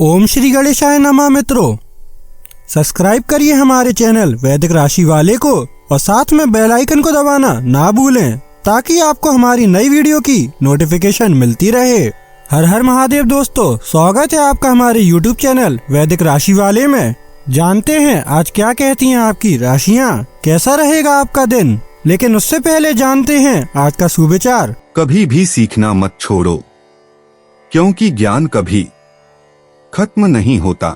ओम श्री गणेशाय नमः। मित्रों, सब्सक्राइब करिए हमारे चैनल वैदिक राशि वाले को और साथ में बेल आइकन को दबाना ना भूलें ताकि आपको हमारी नई वीडियो की नोटिफिकेशन मिलती रहे। हर हर महादेव दोस्तों, स्वागत है आपका हमारे YouTube चैनल वैदिक राशि वाले में। जानते हैं आज क्या कहती हैं आपकी राशियाँ, कैसा रहेगा आपका दिन। लेकिन उससे पहले जानते हैं आज का सुविचार। कभी भी सीखना मत छोड़ो, क्योंकि ज्ञान कभी खत्म नहीं होता।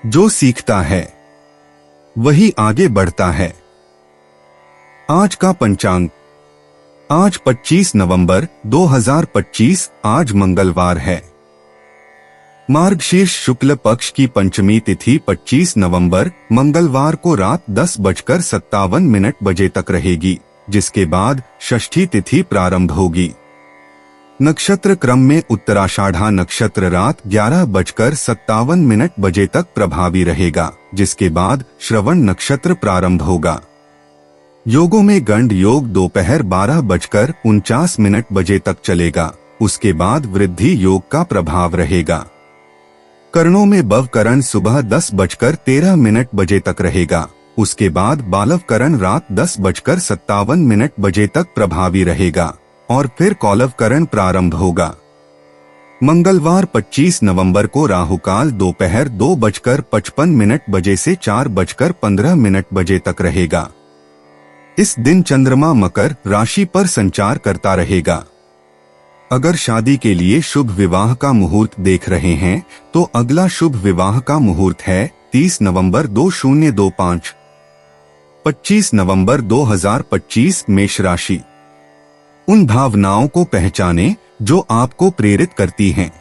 जो सीखता है वही आगे बढ़ता है। आज का पंचांग, आज 25 नवंबर 2025, आज मंगलवार है। मार्गशीर्ष शुक्ल पक्ष की पंचमी तिथि 25 नवंबर मंगलवार को रात 10:57 बजे तक रहेगी, जिसके बाद षष्ठी तिथि प्रारंभ होगी। नक्षत्र क्रम में उत्तराषाढ़ा नक्षत्र रात 11:57 बजे तक प्रभावी रहेगा, जिसके बाद श्रवण नक्षत्र प्रारंभ होगा। योगों में गंड योग दोपहर 12:49 बजे तक चलेगा, उसके बाद वृद्धि योग का प्रभाव रहेगा। करणों में बव करण सुबह 10:13 बजे तक रहेगा, उसके बाद बालव करण रात 10:57 बजे तक प्रभावी रहेगा और फिर कौलव करण प्रारंभ होगा। मंगलवार 25 नवंबर को राहुकाल दोपहर 2:55 बजे से 4:15 बजे तक रहेगा। इस दिन चंद्रमा मकर राशि पर संचार करता रहेगा। अगर शादी के लिए शुभ विवाह का मुहूर्त देख रहे हैं तो अगला शुभ विवाह का मुहूर्त है 30 नवंबर 2025। 25 नवंबर 2025 मेष राशि। उन भावनाओं को पहचानें जो आपको प्रेरित करती हैं।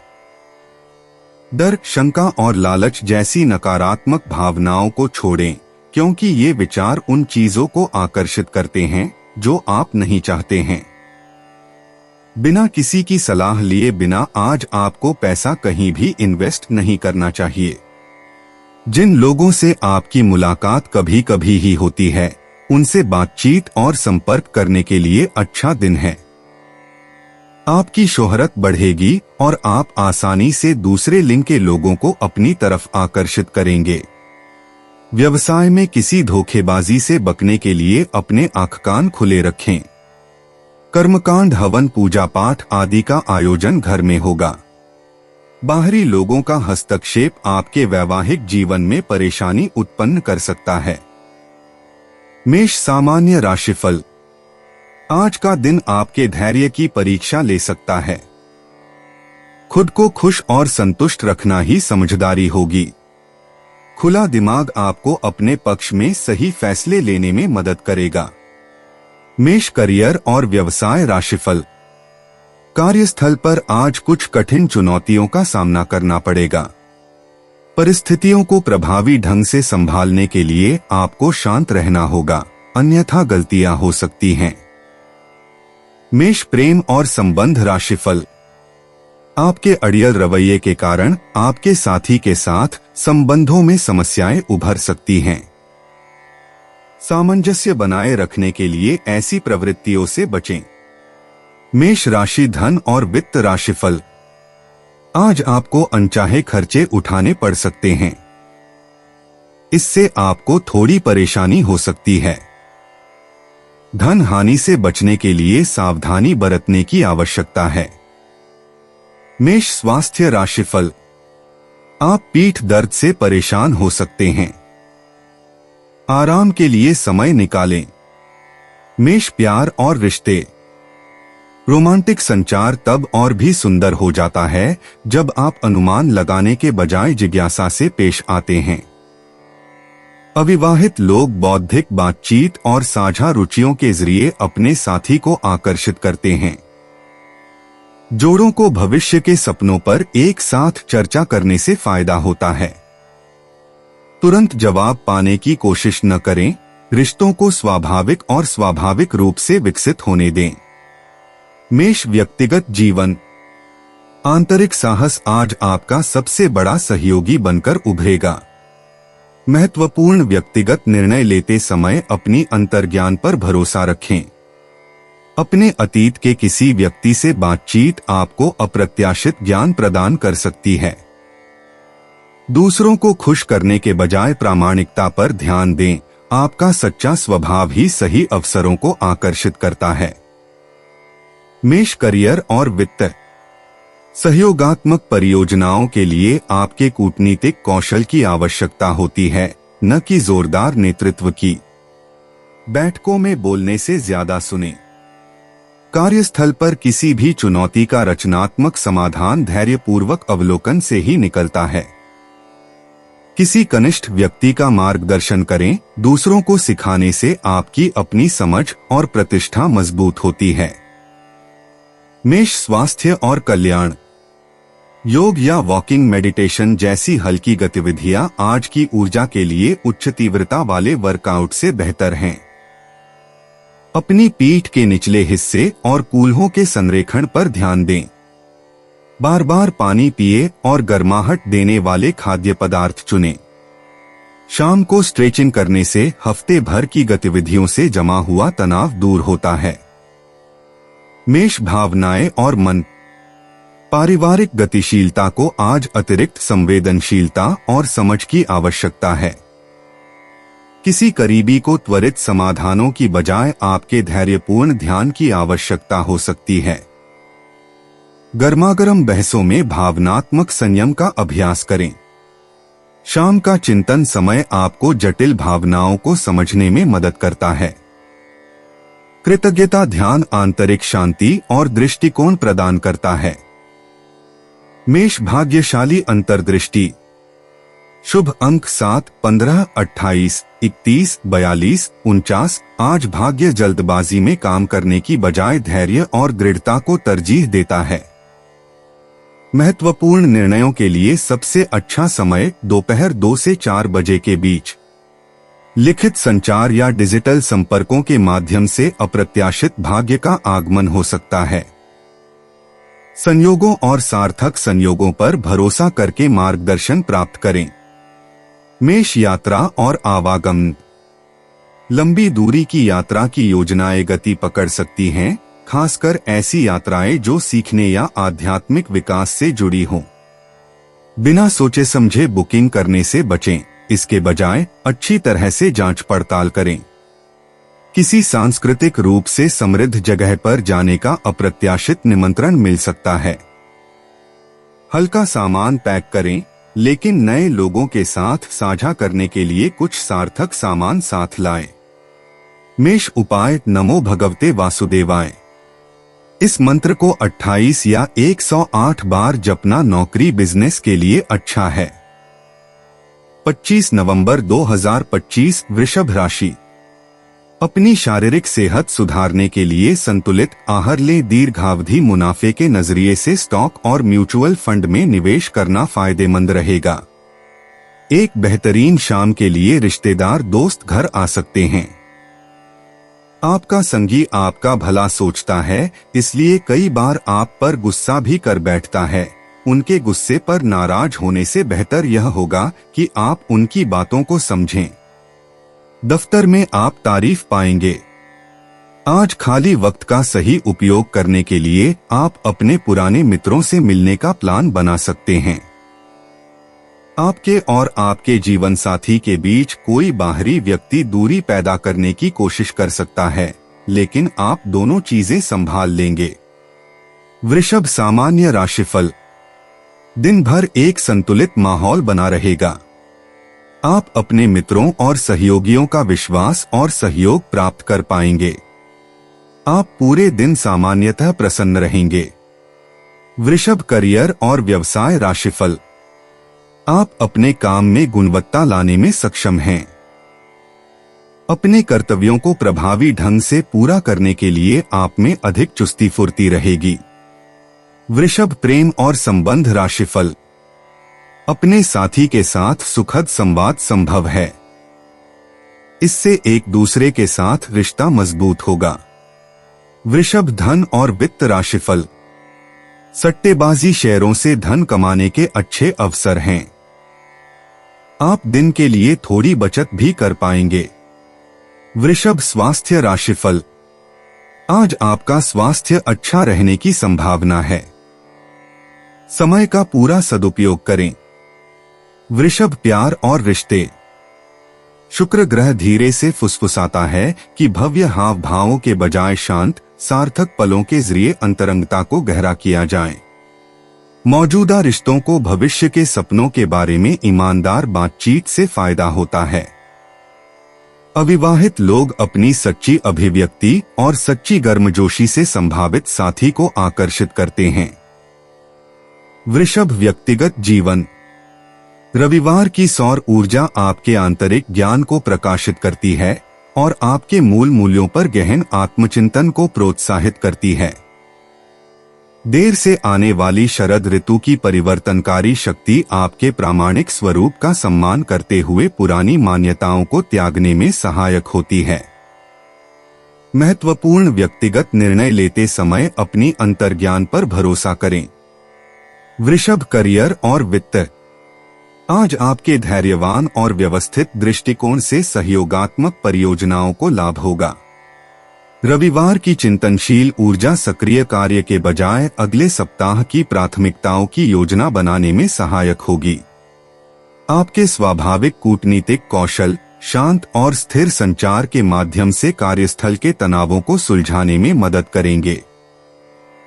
डर, शंका और लालच जैसी नकारात्मक भावनाओं को छोड़ें, क्योंकि ये विचार उन चीजों को आकर्षित करते हैं जो आप नहीं चाहते हैं। बिना किसी की सलाह लिए बिना आज आपको पैसा कहीं भी इन्वेस्ट नहीं करना चाहिए। जिन लोगों से आपकी मुलाकात कभी कभी ही होती है, उनसे बातचीत और संपर्क करने के लिए अच्छा दिन है। आपकी शोहरत बढ़ेगी और आप आसानी से दूसरे लिंग के लोगों को अपनी तरफ आकर्षित करेंगे। व्यवसाय में किसी धोखेबाजी से बचने के लिए अपने आंख कान खुले रखें। कर्मकांड, हवन, पूजा पाठ आदि का आयोजन घर में होगा। बाहरी लोगों का हस्तक्षेप आपके वैवाहिक जीवन में परेशानी उत्पन्न कर सकता है। मेष सामान्य राशिफल। आज का दिन आपके धैर्य की परीक्षा ले सकता है। खुद को खुश और संतुष्ट रखना ही समझदारी होगी। खुला दिमाग आपको अपने पक्ष में सही फैसले लेने में मदद करेगा। मेष करियर और व्यवसाय राशिफल। कार्यस्थल पर आज कुछ कठिन चुनौतियों का सामना करना पड़ेगा। परिस्थितियों को प्रभावी ढंग से संभालने के लिए आपको शांत रहना होगा, अन्यथा गलतियां हो सकती हैं। मेष प्रेम और संबंध राशिफल। आपके अड़ियल रवैये के कारण आपके साथी के साथ संबंधों में समस्याएं उभर सकती हैं। सामंजस्य बनाए रखने के लिए ऐसी प्रवृत्तियों से बचें। मेष राशि धन और वित्त राशिफल। आज आपको अनचाहे खर्चे उठाने पड़ सकते हैं। इससे आपको थोड़ी परेशानी हो सकती है। धन हानि से बचने के लिए सावधानी बरतने की आवश्यकता है। मेष स्वास्थ्य राशिफल। आप पीठ दर्द से परेशान हो सकते हैं। आराम के लिए समय निकालें। मेष प्यार और रिश्ते। रोमांटिक संचार तब और भी सुंदर हो जाता है जब आप अनुमान लगाने के बजाय जिज्ञासा से पेश आते हैं। अविवाहित लोग बौद्धिक बातचीत और साझा रुचियों के जरिए अपने साथी को आकर्षित करते हैं। जोड़ों को भविष्य के सपनों पर एक साथ चर्चा करने से फायदा होता है। तुरंत जवाब पाने की कोशिश न करें, रिश्तों को स्वाभाविक और स्वाभाविक रूप से विकसित होने दें। मेष व्यक्तिगत जीवन। आंतरिक साहस आज आपका सबसे बड़ा सहयोगी बनकर उभरेगा। महत्वपूर्ण व्यक्तिगत निर्णय लेते समय अपनी अंतर्ज्ञान पर भरोसा रखें। अपने अतीत के किसी व्यक्ति से बातचीत आपको अप्रत्याशित ज्ञान प्रदान कर सकती है। दूसरों को खुश करने के बजाय प्रामाणिकता पर ध्यान दें। आपका सच्चा स्वभाव ही सही अवसरों को आकर्षित करता है। मेष करियर और वित्त। सहयोगात्मक परियोजनाओं के लिए आपके कूटनीतिक कौशल की आवश्यकता होती है, न कि जोरदार नेतृत्व की। बैठकों में बोलने से ज्यादा सुनें। कार्यस्थल पर किसी भी चुनौती का रचनात्मक समाधान धैर्यपूर्वक अवलोकन से ही निकलता है। किसी कनिष्ठ व्यक्ति का मार्गदर्शन करें। दूसरों को सिखाने से आपकी अपनी समझ और प्रतिष्ठा मजबूत होती है। मेष स्वास्थ्य और कल्याण। योग या वॉकिंग मेडिटेशन जैसी हल्की गतिविधियां आज की ऊर्जा के लिए उच्च तीव्रता वाले वर्कआउट से बेहतर हैं। अपनी पीठ के निचले हिस्से और कूल्हों के संरेखण पर ध्यान दें। बार बार पानी पिए और गर्माहट देने वाले खाद्य पदार्थ चुनें। शाम को स्ट्रेचिंग करने से हफ्ते भर की गतिविधियों से जमा हुआ तनाव दूर होता है। मेष भावनाएं और मन। पारिवारिक गतिशीलता को आज अतिरिक्त संवेदनशीलता और समझ की आवश्यकता है। किसी करीबी को त्वरित समाधानों की बजाय आपके धैर्यपूर्ण ध्यान की आवश्यकता हो सकती है। गर्मागर्म बहसों में भावनात्मक संयम का अभ्यास करें। शाम का चिंतन समय आपको जटिल भावनाओं को समझने में मदद करता है। कृतज्ञता ध्यान आंतरिक शांति और दृष्टिकोण प्रदान करता है। मेष भाग्यशाली अंतर्दृष्टि। शुभ अंक 7, 15, 28, 31, 42, 49। आज भाग्य जल्दबाजी में काम करने की बजाय धैर्य और दृढ़ता को तरजीह देता है। महत्वपूर्ण निर्णयों के लिए सबसे अच्छा समय दोपहर 2 से 4 बजे के बीच। लिखित संचार या डिजिटल संपर्कों के माध्यम से अप्रत्याशित भाग्य का आगमन हो सकता है। संयोगों और सार्थक संयोगों पर भरोसा करके मार्गदर्शन प्राप्त करें। मेष यात्रा और आवागमन। लंबी दूरी की यात्रा की योजनाएं गति पकड़ सकती हैं, खासकर ऐसी यात्राएं जो सीखने या आध्यात्मिक विकास से जुड़ी हों। बिना सोचे समझे बुकिंग करने से बचें। इसके बजाय अच्छी तरह से जांच पड़ताल करें। किसी सांस्कृतिक रूप से समृद्ध जगह पर जाने का अप्रत्याशित निमंत्रण मिल सकता है। हल्का सामान पैक करें, लेकिन नए लोगों के साथ साझा करने के लिए कुछ सार्थक सामान साथ लाएं। मेष उपाय नमो भगवते वासुदेवाय। इस मंत्र को 28 या 108 बार जपना नौकरी बिजनेस के लिए अच्छा है। 25 नवंबर 2025 वृषभ राशि। अपनी शारीरिक सेहत सुधारने के लिए संतुलित आहार लें। दीर्घावधि मुनाफे के नजरिए से स्टॉक और म्यूचुअल फंड में निवेश करना फायदेमंद रहेगा। एक बेहतरीन शाम के लिए रिश्तेदार दोस्त घर आ सकते हैं। आपका संगी आपका भला सोचता है, इसलिए कई बार आप पर गुस्सा भी कर बैठता है। उनके गुस्से पर नाराज होने से बेहतर यह होगा कि आप उनकी बातों को समझें। दफ्तर में आप तारीफ पाएंगे। आज खाली वक्त का सही उपयोग करने के लिए आप अपने पुराने मित्रों से मिलने का प्लान बना सकते हैं। आपके और आपके जीवन साथी के बीच कोई बाहरी व्यक्ति दूरी पैदा करने की कोशिश कर सकता है, लेकिन आप दोनों चीजें संभाल लेंगे। वृषभ सामान्य राशिफल। दिन भर एक संतुलित माहौल बना रहेगा। आप अपने मित्रों और सहयोगियों का विश्वास और सहयोग प्राप्त कर पाएंगे। आप पूरे दिन सामान्यतः प्रसन्न रहेंगे। वृषभ करियर और व्यवसाय राशिफल। आप अपने काम में गुणवत्ता लाने में सक्षम हैं। अपने कर्तव्यों को प्रभावी ढंग से पूरा करने के लिए आप में अधिक चुस्ती फुर्ती रहेगी। वृषभ प्रेम और संबंध राशिफल। अपने साथी के साथ सुखद संवाद संभव है। इससे एक दूसरे के साथ रिश्ता मजबूत होगा। वृषभ धन और वित्त राशिफल। सट्टेबाजी शेयरों से धन कमाने के अच्छे अवसर हैं। आप दिन के लिए थोड़ी बचत भी कर पाएंगे। वृषभ स्वास्थ्य राशिफल। आज आपका स्वास्थ्य अच्छा रहने की संभावना है। समय का पूरा सदुपयोग करें। वृषभ, प्यार और रिश्ते। शुक्र ग्रह धीरे से फुसफुसाता है कि भव्य हाव भावों के बजाय शांत सार्थक पलों के जरिए अंतरंगता को गहरा किया जाए। मौजूदा रिश्तों को भविष्य के सपनों के बारे में ईमानदार बातचीत से फायदा होता है। अविवाहित लोग अपनी सच्ची अभिव्यक्ति और सच्ची गर्मजोशी से संभावित साथी को आकर्षित करते हैं। वृषभ, व्यक्तिगत जीवन। रविवार की सौर ऊर्जा आपके आंतरिक ज्ञान को प्रकाशित करती है और आपके मूल मूल्यों पर गहन आत्मचिंतन को प्रोत्साहित करती है। देर से आने वाली शरद ऋतु की परिवर्तनकारी शक्ति आपके प्रामाणिक स्वरूप का सम्मान करते हुए पुरानी मान्यताओं को त्यागने में सहायक होती है। महत्वपूर्ण व्यक्तिगत निर्णय लेते समय अपनी अंतर्ज्ञान पर भरोसा करें। वृषभ, करियर और वित्त। आज आपके धैर्यवान और व्यवस्थित दृष्टिकोण से सहयोगात्मक परियोजनाओं को लाभ होगा। रविवार की चिंतनशील ऊर्जा सक्रिय कार्य के बजाय अगले सप्ताह की प्राथमिकताओं की योजना बनाने में सहायक होगी। आपके स्वाभाविक कूटनीतिक कौशल शांत और स्थिर संचार के माध्यम से कार्यस्थल के तनावों को सुलझाने में मदद करेंगे।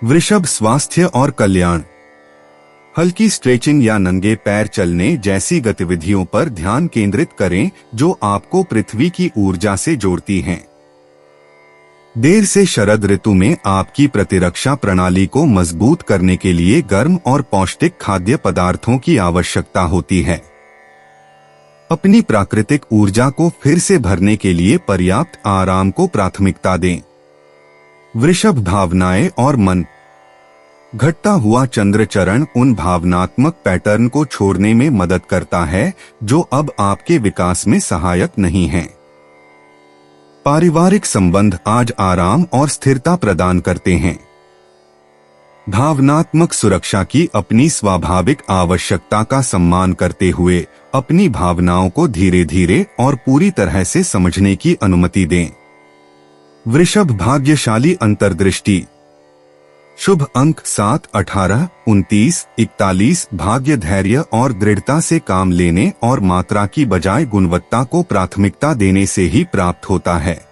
वृषभ, स्वास्थ्य और कल्याण। हल्की स्ट्रेचिंग या नंगे पैर चलने जैसी गतिविधियों पर ध्यान केंद्रित करें जो आपको पृथ्वी की ऊर्जा से जोड़ती हैं। देर से शरद ऋतु में आपकी प्रतिरक्षा प्रणाली को मजबूत करने के लिए गर्म और पौष्टिक खाद्य पदार्थों की आवश्यकता होती है। अपनी प्राकृतिक ऊर्जा को फिर से भरने के लिए पर्याप्त आराम को प्राथमिकता दें। वृषभ, भावनाएं और मन। घटता हुआ चंद्रचरण उन भावनात्मक पैटर्न को छोड़ने में मदद करता है जो अब आपके विकास में सहायक नहीं हैं। पारिवारिक संबंध आज आराम और स्थिरता प्रदान करते हैं। भावनात्मक सुरक्षा की अपनी स्वाभाविक आवश्यकता का सम्मान करते हुए अपनी भावनाओं को धीरे धीरे और पूरी तरह से समझने की अनुमति दें। वृषभ, भाग्यशाली अंतर्दृष्टि। शुभ अंक 7, 18, 29, 41। भाग्य धैर्य और दृढ़ता से काम लेने और मात्रा की बजाय गुणवत्ता को प्राथमिकता देने से ही प्राप्त होता है।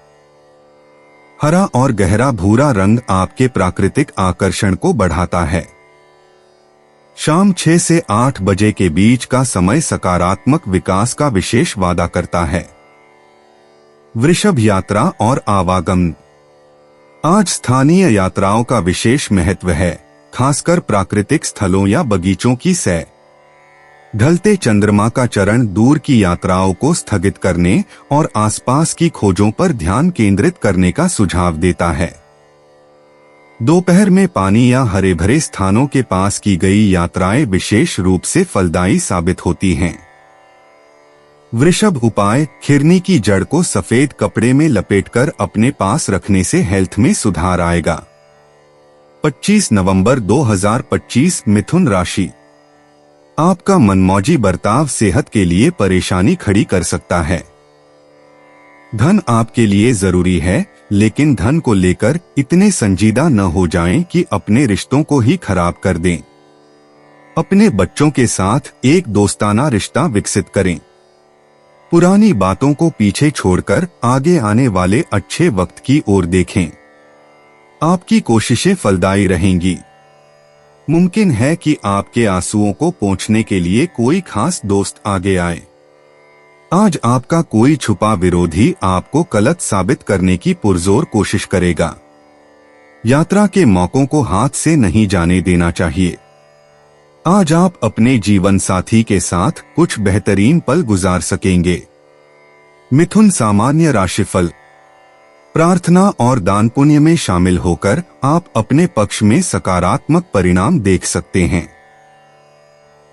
हरा और गहरा भूरा रंग आपके प्राकृतिक आकर्षण को बढ़ाता है। शाम 6 से 8 बजे के बीच का समय सकारात्मक विकास का विशेष वादा करता है। वृषभ, यात्रा और आवागमन। आज स्थानीय यात्राओं का विशेष महत्व है, खासकर प्राकृतिक स्थलों या बगीचों की सैर। ढलते चंद्रमा का चरण दूर की यात्राओं को स्थगित करने और आसपास की खोजों पर ध्यान केंद्रित करने का सुझाव देता है। दोपहर में पानी या हरे भरे स्थानों के पास की गई यात्राएं विशेष रूप से फलदायी साबित होती हैं। वृषभ, उपाय। खिरनी की जड़ को सफेद कपड़े में लपेटकर अपने पास रखने से हेल्थ में सुधार आएगा। 25 नवंबर 2025। मिथुन राशि। आपका मनमौजी बर्ताव सेहत के लिए परेशानी खड़ी कर सकता है। धन आपके लिए जरूरी है, लेकिन धन को लेकर इतने संजीदा न हो जाएं कि अपने रिश्तों को ही खराब कर दें। अपने बच्चों के साथ एक दोस्ताना रिश्ता विकसित करें। पुरानी बातों को पीछे छोड़कर आगे आने वाले अच्छे वक्त की ओर देखें। आपकी कोशिशें फलदायी रहेंगी। मुमकिन है कि आपके आंसुओं को पोंछने के लिए कोई खास दोस्त आगे आए। आज आपका कोई छुपा विरोधी आपको गलत साबित करने की पुरजोर कोशिश करेगा। यात्रा के मौकों को हाथ से नहीं जाने देना चाहिए। आज आप अपने जीवन साथी के साथ कुछ बेहतरीन पल गुजार सकेंगे। मिथुन, सामान्य राशिफल। प्रार्थना और दान पुण्य में शामिल होकर आप अपने पक्ष में सकारात्मक परिणाम देख सकते हैं।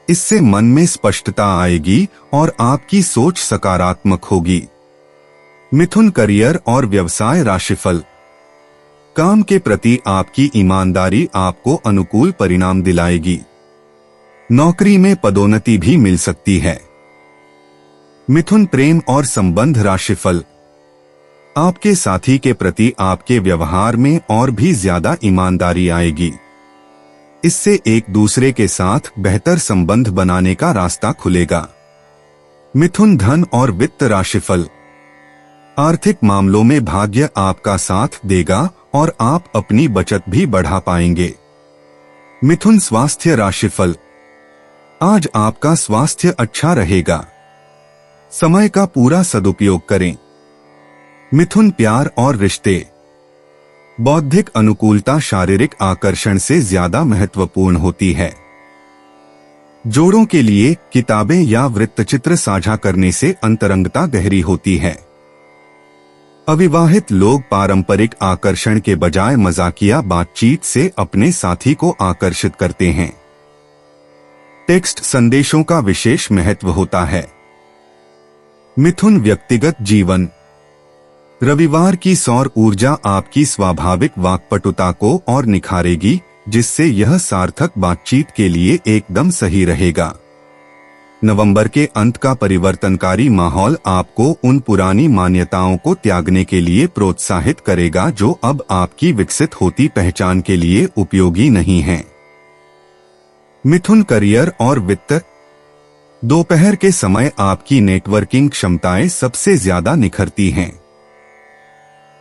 इससे मन में स्पष्टता आएगी और आपकी सोच सकारात्मक होगी। मिथुन, करियर और व्यवसाय राशिफल। काम के प्रति आपकी ईमानदारी आपको अनुकूल परिणाम दिलाएगी। नौकरी में पदोन्नति भी मिल सकती है। मिथुन, प्रेम और संबंध राशिफल। आपके साथी के प्रति आपके व्यवहार में और भी ज्यादा ईमानदारी आएगी। इससे एक दूसरे के साथ बेहतर संबंध बनाने का रास्ता खुलेगा। मिथुन धन और वित्त राशिफल। आर्थिक मामलों में भाग्य आपका साथ देगा और आप अपनी बचत भी बढ़ा पाएंगे। मिथुन स्वास्थ्य राशिफल। आज आपका स्वास्थ्य अच्छा रहेगा। समय का पूरा सदुपयोग करें। मिथुन प्यार और रिश्ते। बौद्धिक अनुकूलता शारीरिक आकर्षण से ज्यादा महत्वपूर्ण होती है। जोड़ों के लिए किताबें या वृत्तचित्र साझा करने से अंतरंगता गहरी होती है। अविवाहित लोग पारंपरिक आकर्षण के बजाय मजाकिया बातचीत से अपने साथी को आकर्षित करते हैं। टेक्स्ट संदेशों का विशेष महत्व होता है। मिथुन व्यक्तिगत जीवन। रविवार की सौर ऊर्जा आपकी स्वाभाविक वाक्पटुता को और निखारेगी, जिससे यह सार्थक बातचीत के लिए एकदम सही रहेगा। नवंबर के अंत का परिवर्तनकारी माहौल आपको उन पुरानी मान्यताओं को त्यागने के लिए प्रोत्साहित करेगा जो अब आपकी विकसित होती पहचान के लिए उपयोगी नहीं हैं। मिथुन करियर और वित्त। दोपहर के समय आपकी नेटवर्किंग क्षमताएं सबसे ज्यादा निखरती हैं।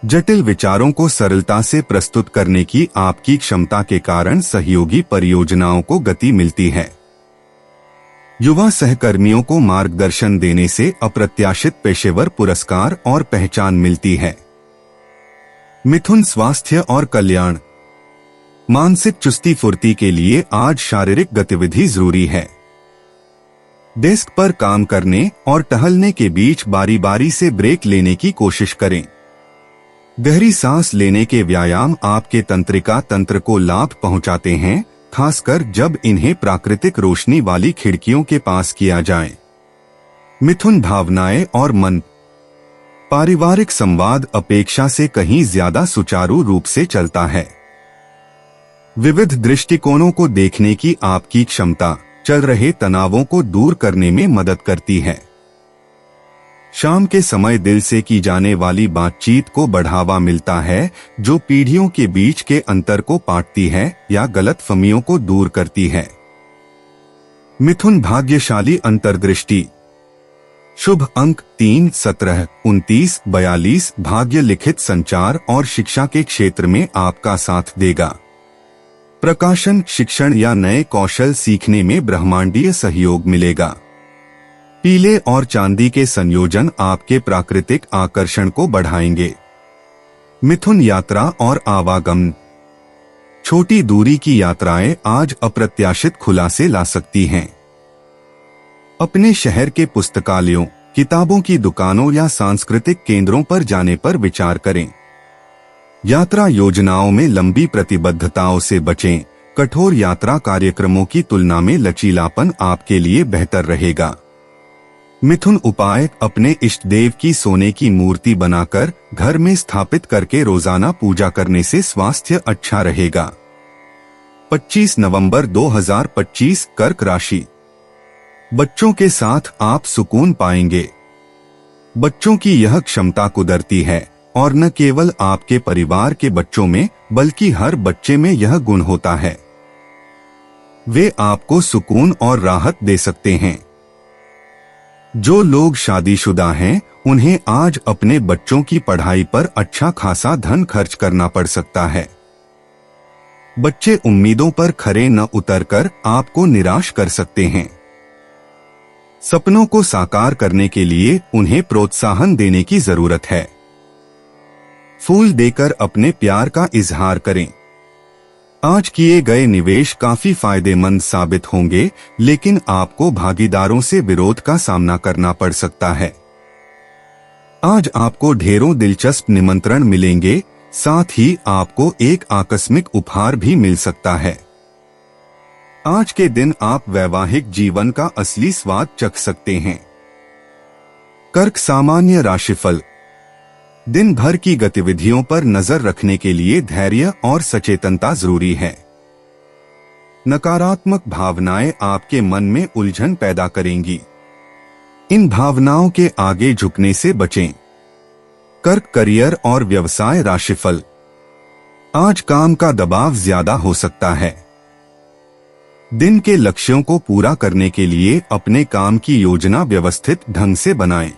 जटिल विचारों को सरलता से प्रस्तुत करने की आपकी क्षमता के कारण सहयोगी परियोजनाओं को गति मिलती है। युवा सहकर्मियों को मार्गदर्शन देने से अप्रत्याशित पेशेवर पुरस्कार और पहचान मिलती है। मिथुन स्वास्थ्य और कल्याण। मानसिक चुस्ती फुर्ती के लिए आज शारीरिक गतिविधि जरूरी है। डेस्क पर काम करने और टहलने के बीच बारी बारी से ब्रेक लेने की कोशिश करें। गहरी सांस लेने के व्यायाम आपके तंत्रिका तंत्र को लाभ पहुंचाते हैं, खासकर जब इन्हें प्राकृतिक रोशनी वाली खिड़कियों के पास किया जाए। मिथुन भावनाएं और मन। पारिवारिक संवाद अपेक्षा से कहीं ज्यादा सुचारू रूप से चलता है। विविध दृष्टिकोणों को देखने की आपकी क्षमता चल रहे तनावों को दूर करने में मदद करती है। शाम के समय दिल से की जाने वाली बातचीत को बढ़ावा मिलता है, जो पीढ़ियों के बीच के अंतर को पाटती है या गलतफहमियों को दूर करती है। मिथुन भाग्यशाली अंतर्दृष्टि। शुभ अंक 3, 17, 29, 42 भाग्य लिखित संचार और शिक्षा के क्षेत्र में आपका साथ देगा। प्रकाशन, शिक्षण या नए कौशल सीखने में ब्रह्मांडीय सहयोग मिलेगा। पीले और चांदी के संयोजन आपके प्राकृतिक आकर्षण को बढ़ाएंगे। मिथुन यात्रा और आवागमन। छोटी दूरी की यात्राएं आज अप्रत्याशित खुलासे ला सकती हैं। अपने शहर के पुस्तकालयों, किताबों की दुकानों या सांस्कृतिक केंद्रों पर जाने पर विचार करें। यात्रा योजनाओं में लंबी प्रतिबद्धताओं से बचें। कठोर यात्रा कार्यक्रमों की तुलना में लचीलापन आपके लिए बेहतर रहेगा। मिथुन उपाय। अपने इष्ट देव की सोने की मूर्ति बनाकर घर में स्थापित करके रोजाना पूजा करने से स्वास्थ्य अच्छा रहेगा। 25 नवंबर 2025 कर्क राशि। बच्चों के साथ आप सुकून पाएंगे। बच्चों की यह क्षमता कुदरती है और न केवल आपके परिवार के बच्चों में बल्कि हर बच्चे में यह गुण होता है। वे आपको सुकून और राहत दे सकते हैं। जो लोग शादीशुदा हैं, उन्हें आज अपने बच्चों की पढ़ाई पर अच्छा खासा धन खर्च करना पड़ सकता है। बच्चे उम्मीदों पर खरे न उतरकर आपको निराश कर सकते हैं। सपनों को साकार करने के लिए उन्हें प्रोत्साहन देने की जरूरत है। फूल देकर अपने प्यार का इजहार करें। आज किए गए निवेश काफी फायदेमंद साबित होंगे, लेकिन आपको भागीदारों से विरोध का सामना करना पड़ सकता है। आज आपको ढेरों दिलचस्प निमंत्रण मिलेंगे, साथ ही आपको एक आकस्मिक उपहार भी मिल सकता है। आज के दिन आप वैवाहिक जीवन का असली स्वाद चख सकते हैं। कर्क सामान्य राशिफल। दिन भर की गतिविधियों पर नजर रखने के लिए धैर्य और सचेतनता जरूरी है। नकारात्मक भावनाएं आपके मन में उलझन पैदा करेंगी। इन भावनाओं के आगे झुकने से बचें। कर्क करियर और व्यवसाय राशिफल। आज काम का दबाव ज्यादा हो सकता है। दिन के लक्ष्यों को पूरा करने के लिए अपने काम की योजना व्यवस्थित ढंग से बनाएं।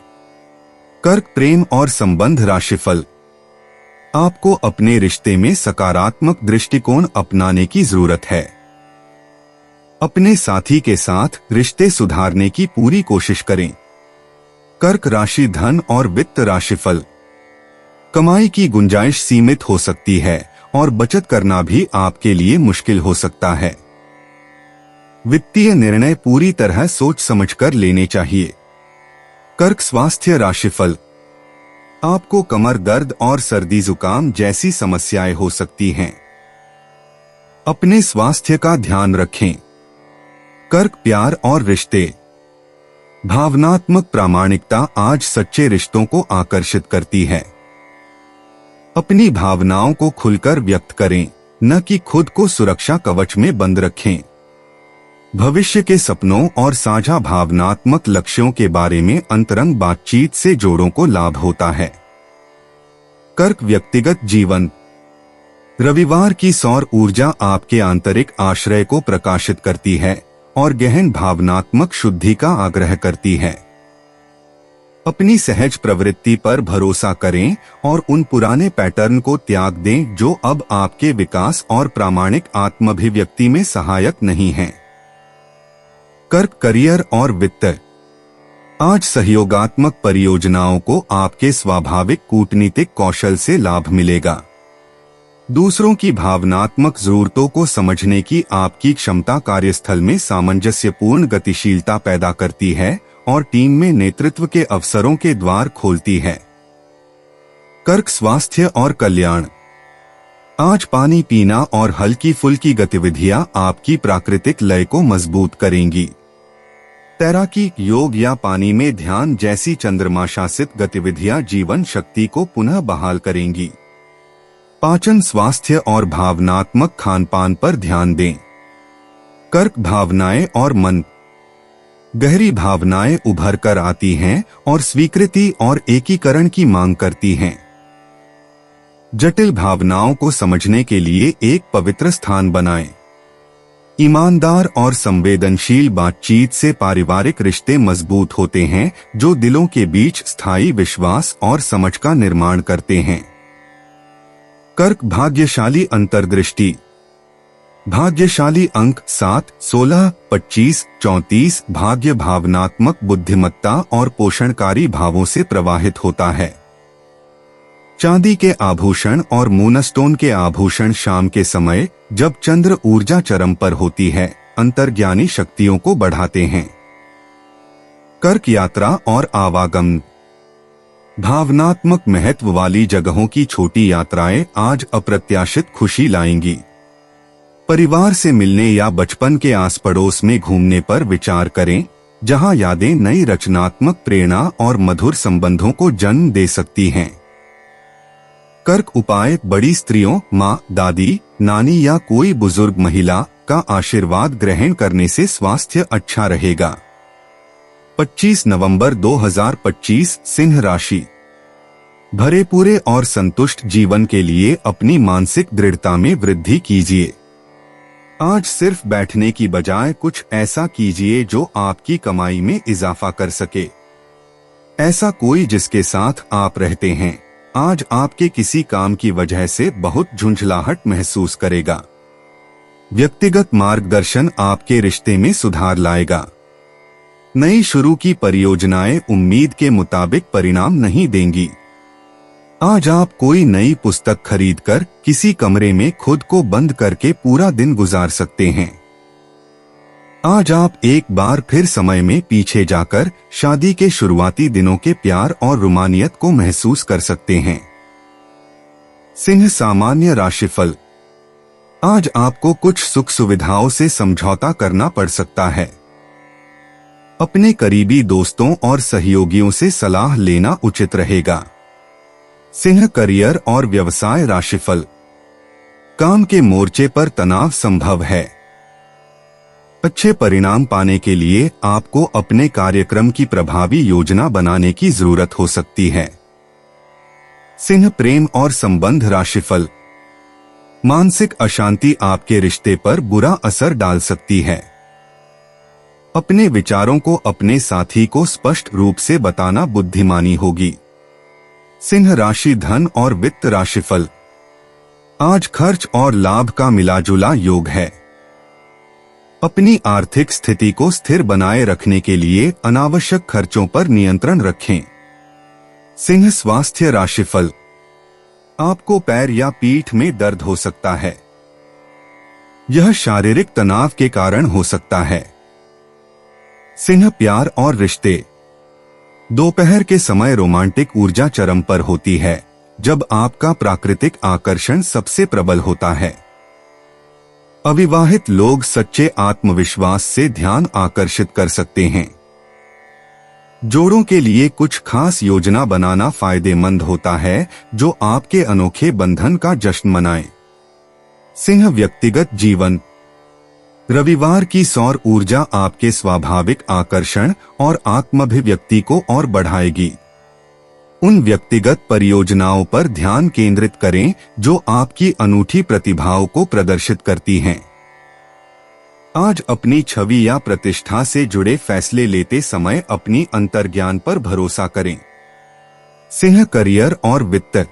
कर्क प्रेम और संबंध राशिफल। आपको अपने रिश्ते में सकारात्मक दृष्टिकोण अपनाने की जरूरत है। अपने साथी के साथ रिश्ते सुधारने की पूरी कोशिश करें। कर्क राशि धन और वित्त राशिफल। कमाई की गुंजाइश सीमित हो सकती है और बचत करना भी आपके लिए मुश्किल हो सकता है। वित्तीय निर्णय पूरी तरह सोच समझकर लेने चाहिए। कर्क स्वास्थ्य राशिफल। आपको कमर दर्द और सर्दी जुकाम जैसी समस्याएं हो सकती हैं। अपने स्वास्थ्य का ध्यान रखें। कर्क प्यार और रिश्ते। भावनात्मक प्रामाणिकता आज सच्चे रिश्तों को आकर्षित करती है। अपनी भावनाओं को खुलकर व्यक्त करें, न कि खुद को सुरक्षा कवच में बंद रखें। भविष्य के सपनों और साझा भावनात्मक लक्ष्यों के बारे में अंतरंग बातचीत से जोड़ों को लाभ होता है। कर्क व्यक्तिगत जीवन। रविवार की सौर ऊर्जा आपके आंतरिक आश्रय को प्रकाशित करती है और गहन भावनात्मक शुद्धि का आग्रह करती है। अपनी सहज प्रवृत्ति पर भरोसा करें और उन पुराने पैटर्न को त्याग दें जो अब आपके विकास और प्रामाणिक आत्माभिव्यक्ति में सहायक नहीं हैं। कर्क करियर और वित्त। आज सहयोगात्मक परियोजनाओं को आपके स्वाभाविक कूटनीतिक कौशल से लाभ मिलेगा। दूसरों की भावनात्मक जरूरतों को समझने की आपकी क्षमता कार्यस्थल में सामंजस्यपूर्ण गतिशीलता पैदा करती है और टीम में नेतृत्व के अवसरों के द्वार खोलती है। कर्क स्वास्थ्य और कल्याण। आज पानी पीना और हल्की फुल्की गतिविधियां आपकी प्राकृतिक लय को मजबूत करेंगी। तैराकी, योग या पानी में ध्यान जैसी चंद्रमा शासित गतिविधियां जीवन शक्ति को पुनः बहाल करेंगी। पाचन, स्वास्थ्य और भावनात्मक खानपान पर ध्यान दें। कर्क भावनाएं और मन। गहरी भावनाएं उभर कर आती हैं और स्वीकृति और एकीकरण की मांग करती हैं। जटिल भावनाओं को समझने के लिए एक पवित्र स्थान बनाएं। ईमानदार और संवेदनशील बातचीत से पारिवारिक रिश्ते मजबूत होते हैं जो दिलों के बीच स्थायी विश्वास और समझ का निर्माण करते हैं। कर्क भाग्यशाली अंतर्दृष्टि। भाग्यशाली अंक 7, 16, 25, 34 भाग्य भावनात्मक बुद्धिमत्ता और पोषणकारी भावों से प्रवाहित होता है। चांदी के आभूषण और मूनस्टोन के आभूषण शाम के समय जब चंद्र ऊर्जा चरम पर होती है अंतर्ज्ञानी शक्तियों को बढ़ाते हैं। कर्क यात्रा और आवागमन। भावनात्मक महत्व वाली जगहों की छोटी यात्राएं आज अप्रत्याशित खुशी लाएंगी। परिवार से मिलने या बचपन के आस पड़ोस में घूमने पर विचार करें, जहां यादें नई रचनात्मक प्रेरणा और मधुर संबंधों को जन्म दे सकती हैं। कर्क उपाय। बड़ी स्त्रियों, माँ, दादी, नानी या कोई बुजुर्ग महिला का आशीर्वाद ग्रहण करने से स्वास्थ्य अच्छा रहेगा। 25 नवंबर 2025 सिंह राशि। भरे पूरे और संतुष्ट जीवन के लिए अपनी मानसिक दृढ़ता में वृद्धि कीजिए। आज सिर्फ बैठने की बजाय कुछ ऐसा कीजिए जो आपकी कमाई में इजाफा कर सके। ऐसा कोई जिसके साथ आप रहते हैं आज आपके किसी काम की वजह से बहुत झुंझलाहट महसूस करेगा। व्यक्तिगत मार्गदर्शन आपके रिश्ते में सुधार लाएगा। नई शुरू की परियोजनाएं उम्मीद के मुताबिक परिणाम नहीं देंगी। आज आप कोई नई पुस्तक खरीदकर किसी कमरे में खुद को बंद करके पूरा दिन गुजार सकते हैं। आज आप एक बार फिर समय में पीछे जाकर शादी के शुरुआती दिनों के प्यार और रोमानियत को महसूस कर सकते हैं। सिंह सामान्य राशिफल। आज आपको कुछ सुख सुविधाओं से समझौता करना पड़ सकता है। अपने करीबी दोस्तों और सहयोगियों से सलाह लेना उचित रहेगा। सिंह करियर और व्यवसाय राशिफल। काम के मोर्चे पर तनाव संभव है। अच्छे परिणाम पाने के लिए आपको अपने कार्यक्रम की प्रभावी योजना बनाने की जरूरत हो सकती है। सिंह प्रेम और संबंध राशिफल। मानसिक अशांति आपके रिश्ते पर बुरा असर डाल सकती है। अपने विचारों को अपने साथी को स्पष्ट रूप से बताना बुद्धिमानी होगी। सिंह राशि, धन और वित्त राशिफल। आज खर्च और लाभ का मिलाजुला योग है। अपनी आर्थिक स्थिति को स्थिर बनाए रखने के लिए अनावश्यक खर्चों पर नियंत्रण रखें। सिंह स्वास्थ्य राशिफल। आपको पैर या पीठ में दर्द हो सकता है। यह शारीरिक तनाव के कारण हो सकता है। सिंह प्यार और रिश्ते। दोपहर के समय रोमांटिक ऊर्जा चरम पर होती है, जब आपका प्राकृतिक आकर्षण सबसे प्रबल होता है। अविवाहित लोग सच्चे आत्मविश्वास से ध्यान आकर्षित कर सकते हैं। जोड़ों के लिए कुछ खास योजना बनाना फायदेमंद होता है, जो आपके अनोखे बंधन का जश्न मनाए। सिंह व्यक्तिगत जीवन। रविवार की सौर ऊर्जा आपके स्वाभाविक आकर्षण और आत्माभिव्यक्ति को और बढ़ाएगी। उन व्यक्तिगत परियोजनाओं पर ध्यान केंद्रित करें जो आपकी अनूठी प्रतिभाओं को प्रदर्शित करती हैं। आज अपनी छवि या प्रतिष्ठा से जुड़े फैसले लेते समय अपनी अंतर्ज्ञान पर भरोसा करें। सिंह करियर और वित्त।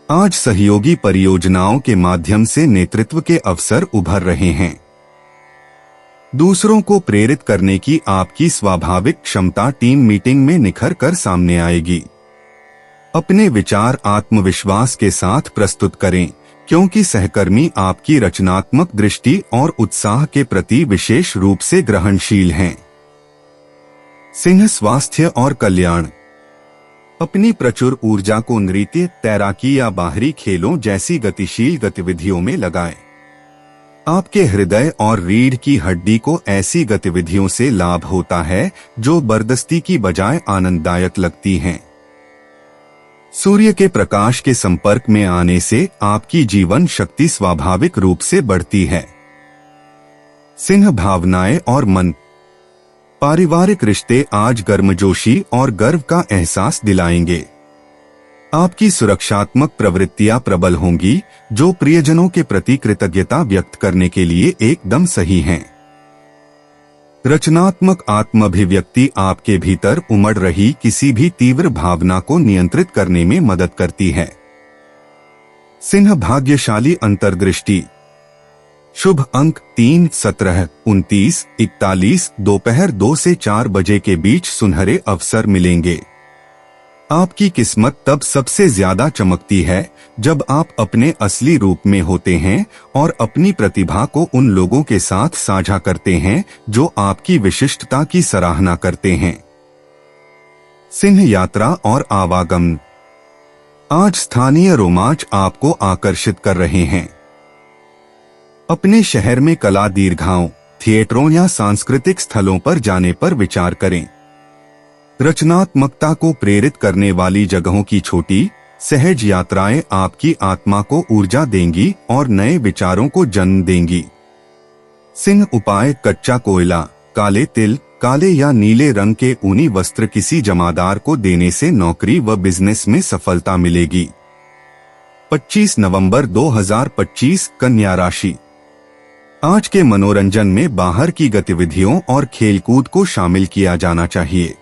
आज सहयोगी परियोजनाओं के माध्यम से नेतृत्व के अवसर उभर रहे हैं। दूसरों को प्रेरित करने की आपकी स्वाभाविक क्षमता टीम मीटिंग में निखर कर सामने आएगी। अपने विचार आत्मविश्वास के साथ प्रस्तुत करें, क्योंकि सहकर्मी आपकी रचनात्मक दृष्टि और उत्साह के प्रति विशेष रूप से ग्रहणशील हैं। सिंह स्वास्थ्य और कल्याण। अपनी प्रचुर ऊर्जा को नृत्य, तैराकी या बाहरी खेलों जैसी गतिशील गतिविधियों में लगाएं। आपके हृदय और रीढ़ की हड्डी को ऐसी गतिविधियों से लाभ होता है जो बर्दस्ती की बजाय आनंददायक लगती हैं। सूर्य के प्रकाश के संपर्क में आने से आपकी जीवन शक्ति स्वाभाविक रूप से बढ़ती है। सिंह भावनाएं और मन। पारिवारिक रिश्ते आज गर्मजोशी और गर्व का एहसास दिलाएंगे। आपकी सुरक्षात्मक प्रवृत्तियां प्रबल होंगी, जो प्रियजनों के प्रति कृतज्ञता व्यक्त करने के लिए एकदम सही हैं। रचनात्मक आत्माभिव्यक्ति आपके भीतर उमड़ रही किसी भी तीव्र भावना को नियंत्रित करने में मदद करती है। सिंह भाग्यशाली अंतर्दृष्टि। शुभ अंक 3, 17, 29, 41। दोपहर 2 से 4 बजे के बीच सुनहरे अवसर मिलेंगे। आपकी किस्मत तब सबसे ज्यादा चमकती है जब आप अपने असली रूप में होते हैं और अपनी प्रतिभा को उन लोगों के साथ साझा करते हैं जो आपकी विशिष्टता की सराहना करते हैं। सिंह यात्रा और आवागमन। आज स्थानीय रोमांच आपको आकर्षित कर रहे हैं। अपने शहर में कला दीर्घाओं, थिएटरों या सांस्कृतिक स्थलों पर जाने पर विचार करें। रचनात्मकता को प्रेरित करने वाली जगहों की छोटी सहज यात्राएं आपकी आत्मा को ऊर्जा देंगी और नए विचारों को जन्म देंगी। सिंह उपाय। कच्चा कोयला, काले तिल, काले या नीले रंग के ऊनी वस्त्र किसी जमादार को देने से नौकरी व बिजनेस में सफलता मिलेगी। 25 नवंबर 2025। कन्या राशि। आज के मनोरंजन में बाहर की गतिविधियों और खेलकूद को शामिल किया जाना चाहिए।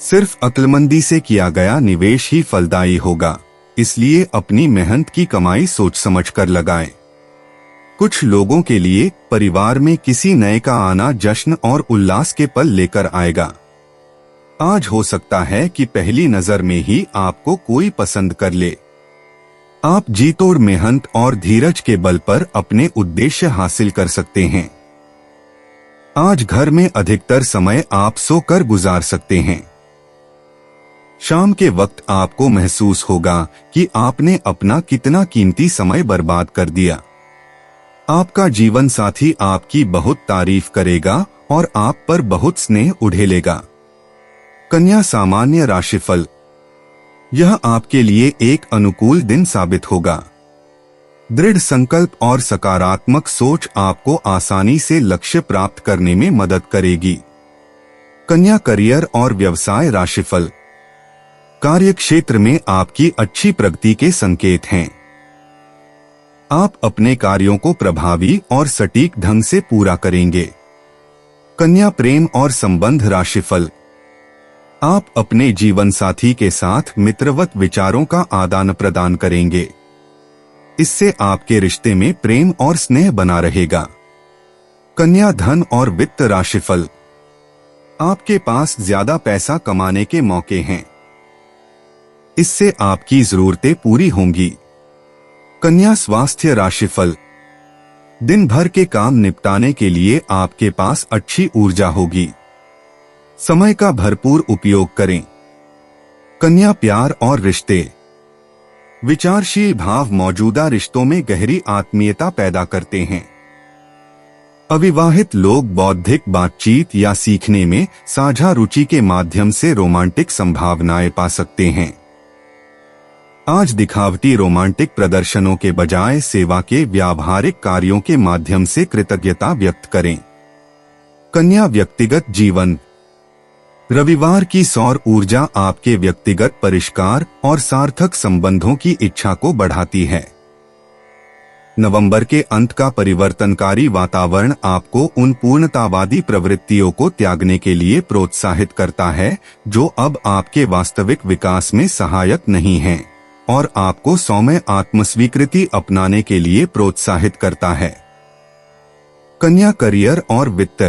सिर्फ अक्लमंदी से किया गया निवेश ही फलदायी होगा, इसलिए अपनी मेहनत की कमाई सोच समझकर लगाएं। कुछ लोगों के लिए परिवार में किसी नए का आना जश्न और उल्लास के पल लेकर आएगा। आज हो सकता है कि पहली नजर में ही आपको कोई पसंद कर ले। आप जीतोड़ मेहनत और धीरज के बल पर अपने उद्देश्य हासिल कर सकते हैं। आज घर में अधिकतर समय आप सोकर गुजार सकते हैं। शाम के वक्त आपको महसूस होगा कि आपने अपना कितना कीमती समय बर्बाद कर दिया। आपका जीवन साथी आपकी बहुत तारीफ करेगा और आप पर बहुत स्नेह उड़ेलेगा। कन्या सामान्य राशिफल। यह आपके लिए एक अनुकूल दिन साबित होगा। दृढ़ संकल्प और सकारात्मक सोच आपको आसानी से लक्ष्य प्राप्त करने में मदद करेगी। कन्या करियर और व्यवसाय राशिफल। कार्यक्षेत्र में आपकी अच्छी प्रगति के संकेत हैं। आप अपने कार्यों को प्रभावी और सटीक ढंग से पूरा करेंगे। कन्या प्रेम और संबंध राशिफल। आप अपने जीवन साथी के साथ मित्रवत विचारों का आदान प्रदान करेंगे। इससे आपके रिश्ते में प्रेम और स्नेह बना रहेगा। कन्या धन और वित्त राशिफल। आपके पास ज्यादा पैसा कमाने के मौके हैं। इससे आपकी जरूरतें पूरी होंगी। कन्या स्वास्थ्य राशिफल। दिन भर के काम निपटाने के लिए आपके पास अच्छी ऊर्जा होगी। समय का भरपूर उपयोग करें। कन्या प्यार और रिश्ते। विचारशील भाव मौजूदा रिश्तों में गहरी आत्मीयता पैदा करते हैं। अविवाहित लोग बौद्धिक बातचीत या सीखने में साझा रुचि के माध्यम से रोमांटिक संभावनाएं पा सकते हैं। आज दिखावटी रोमांटिक प्रदर्शनों के बजाय सेवा के व्यावहारिक कार्यों के माध्यम से कृतज्ञता व्यक्त करें। कन्या व्यक्तिगत जीवन। रविवार की सौर ऊर्जा आपके व्यक्तिगत परिष्कार और सार्थक संबंधों की इच्छा को बढ़ाती है। नवंबर के अंत का परिवर्तनकारी वातावरण आपको उन पूर्णतावादी प्रवृत्तियों को त्यागने के लिए प्रोत्साहित करता है जो अब आपके वास्तविक विकास में सहायक नहीं हैं, और आपको सौम्य आत्मस्वीकृति अपनाने के लिए प्रोत्साहित करता है। कन्या करियर और वित्त।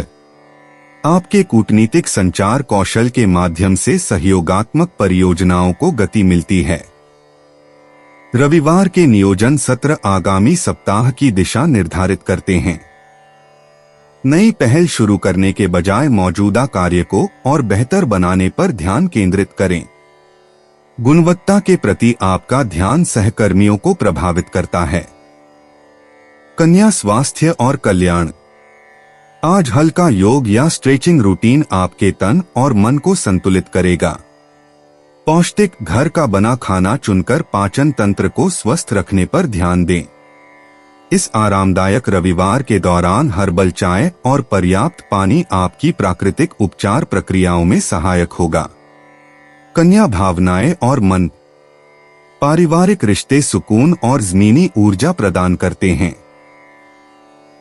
आपके कूटनीतिक संचार कौशल के माध्यम से सहयोगात्मक परियोजनाओं को गति मिलती है। रविवार के नियोजन सत्र आगामी सप्ताह की दिशा निर्धारित करते हैं। नई पहल शुरू करने के बजाय मौजूदा कार्य को और बेहतर बनाने पर ध्यान केंद्रित करें। गुणवत्ता के प्रति आपका ध्यान सहकर्मियों को प्रभावित करता है। कन्या स्वास्थ्य और कल्याण। आज हल्का योग या स्ट्रेचिंग रूटीन आपके तन और मन को संतुलित करेगा। पौष्टिक घर का बना खाना चुनकर पाचन तंत्र को स्वस्थ रखने पर ध्यान दें। इस आरामदायक रविवार के दौरान हर्बल चाय और पर्याप्त पानी आपकी प्राकृतिक उपचार प्रक्रियाओं में सहायक होगा। कन्या भावनाएं और मन। पारिवारिक रिश्ते सुकून और ज़मीनी ऊर्जा प्रदान करते हैं।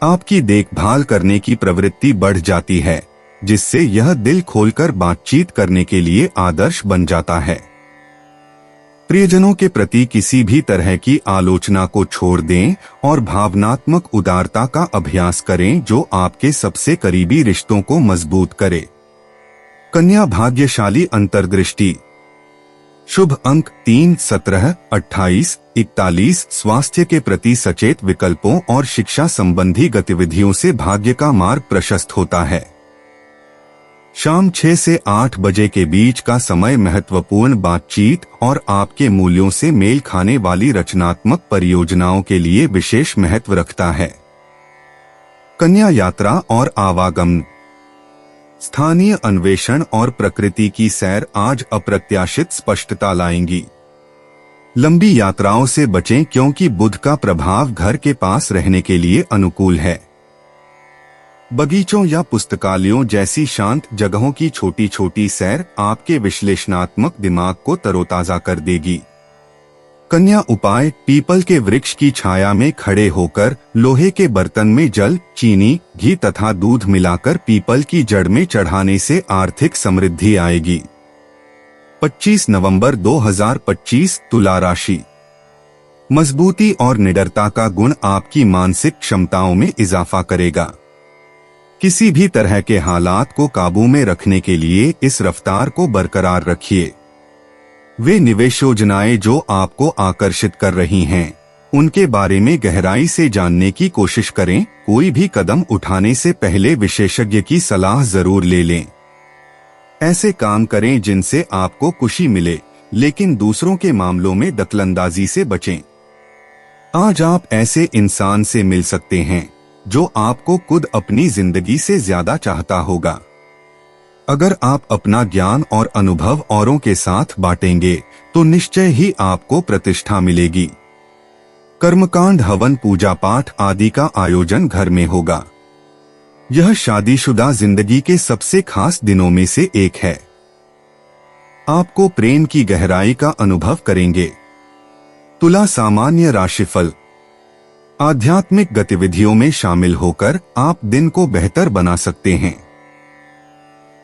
आपकी देखभाल करने की प्रवृत्ति बढ़ जाती है, जिससे यह दिल खोलकर बातचीत करने के लिए आदर्श बन जाता है। प्रियजनों के प्रति किसी भी तरह की आलोचना को छोड़ दें और भावनात्मक उदारता का अभ्यास करें जो आपके सबसे करीबी रिश्तों को मजबूत करे। कन्या भाग्यशाली अंतर्दृष्टि। शुभ अंक 3, 17, 28, 41। स्वास्थ्य के प्रति सचेत विकल्पों और शिक्षा संबंधी गतिविधियों से भाग्य का मार्ग प्रशस्त होता है। शाम 6 से 8 बजे के बीच का समय महत्वपूर्ण बातचीत और आपके मूल्यों से मेल खाने वाली रचनात्मक परियोजनाओं के लिए विशेष महत्व रखता है। कन्या यात्रा और आवागमन। स्थानीय अन्वेषण और प्रकृति की सैर आज अप्रत्याशित स्पष्टता लाएंगी। लंबी यात्राओं से बचें क्योंकि बुध का प्रभाव घर के पास रहने के लिए अनुकूल है। बगीचों या पुस्तकालयों जैसी शांत जगहों की छोटी छोटी सैर आपके विश्लेषणात्मक दिमाग को तरोताजा कर देगी। कन्या उपाय। पीपल के वृक्ष की छाया में खड़े होकर लोहे के बर्तन में जल, चीनी, घी तथा दूध मिलाकर पीपल की जड़ में चढ़ाने से आर्थिक समृद्धि आएगी। 25 नवंबर 2025। तुला राशि। मजबूती और निडरता का गुण आपकी मानसिक क्षमताओं में इजाफा करेगा। किसी भी तरह के हालात को काबू में रखने के लिए इस रफ्तार को बरकरार रखिए। वे निवेश योजनाएं जो आपको आकर्षित कर रही हैं, उनके बारे में गहराई से जानने की कोशिश करें। कोई भी कदम उठाने से पहले विशेषज्ञ की सलाह जरूर ले लें। ऐसे काम करें जिनसे आपको खुशी मिले, लेकिन दूसरों के मामलों में दखलंदाजी से बचें। आज आप ऐसे इंसान से मिल सकते हैं जो आपको खुद अपनी जिंदगी से ज्यादा चाहता होगा। अगर आप अपना ज्ञान और अनुभव औरों के साथ बांटेंगे तो निश्चय ही आपको प्रतिष्ठा मिलेगी। कर्मकांड, हवन, पूजा पाठ आदि का आयोजन घर में होगा। यह शादीशुदा जिंदगी के सबसे खास दिनों में से एक है। आपको प्रेम की गहराई का अनुभव करेंगे। तुला सामान्य राशिफल। आध्यात्मिक गतिविधियों में शामिल होकर आप दिन को बेहतर बना सकते हैं।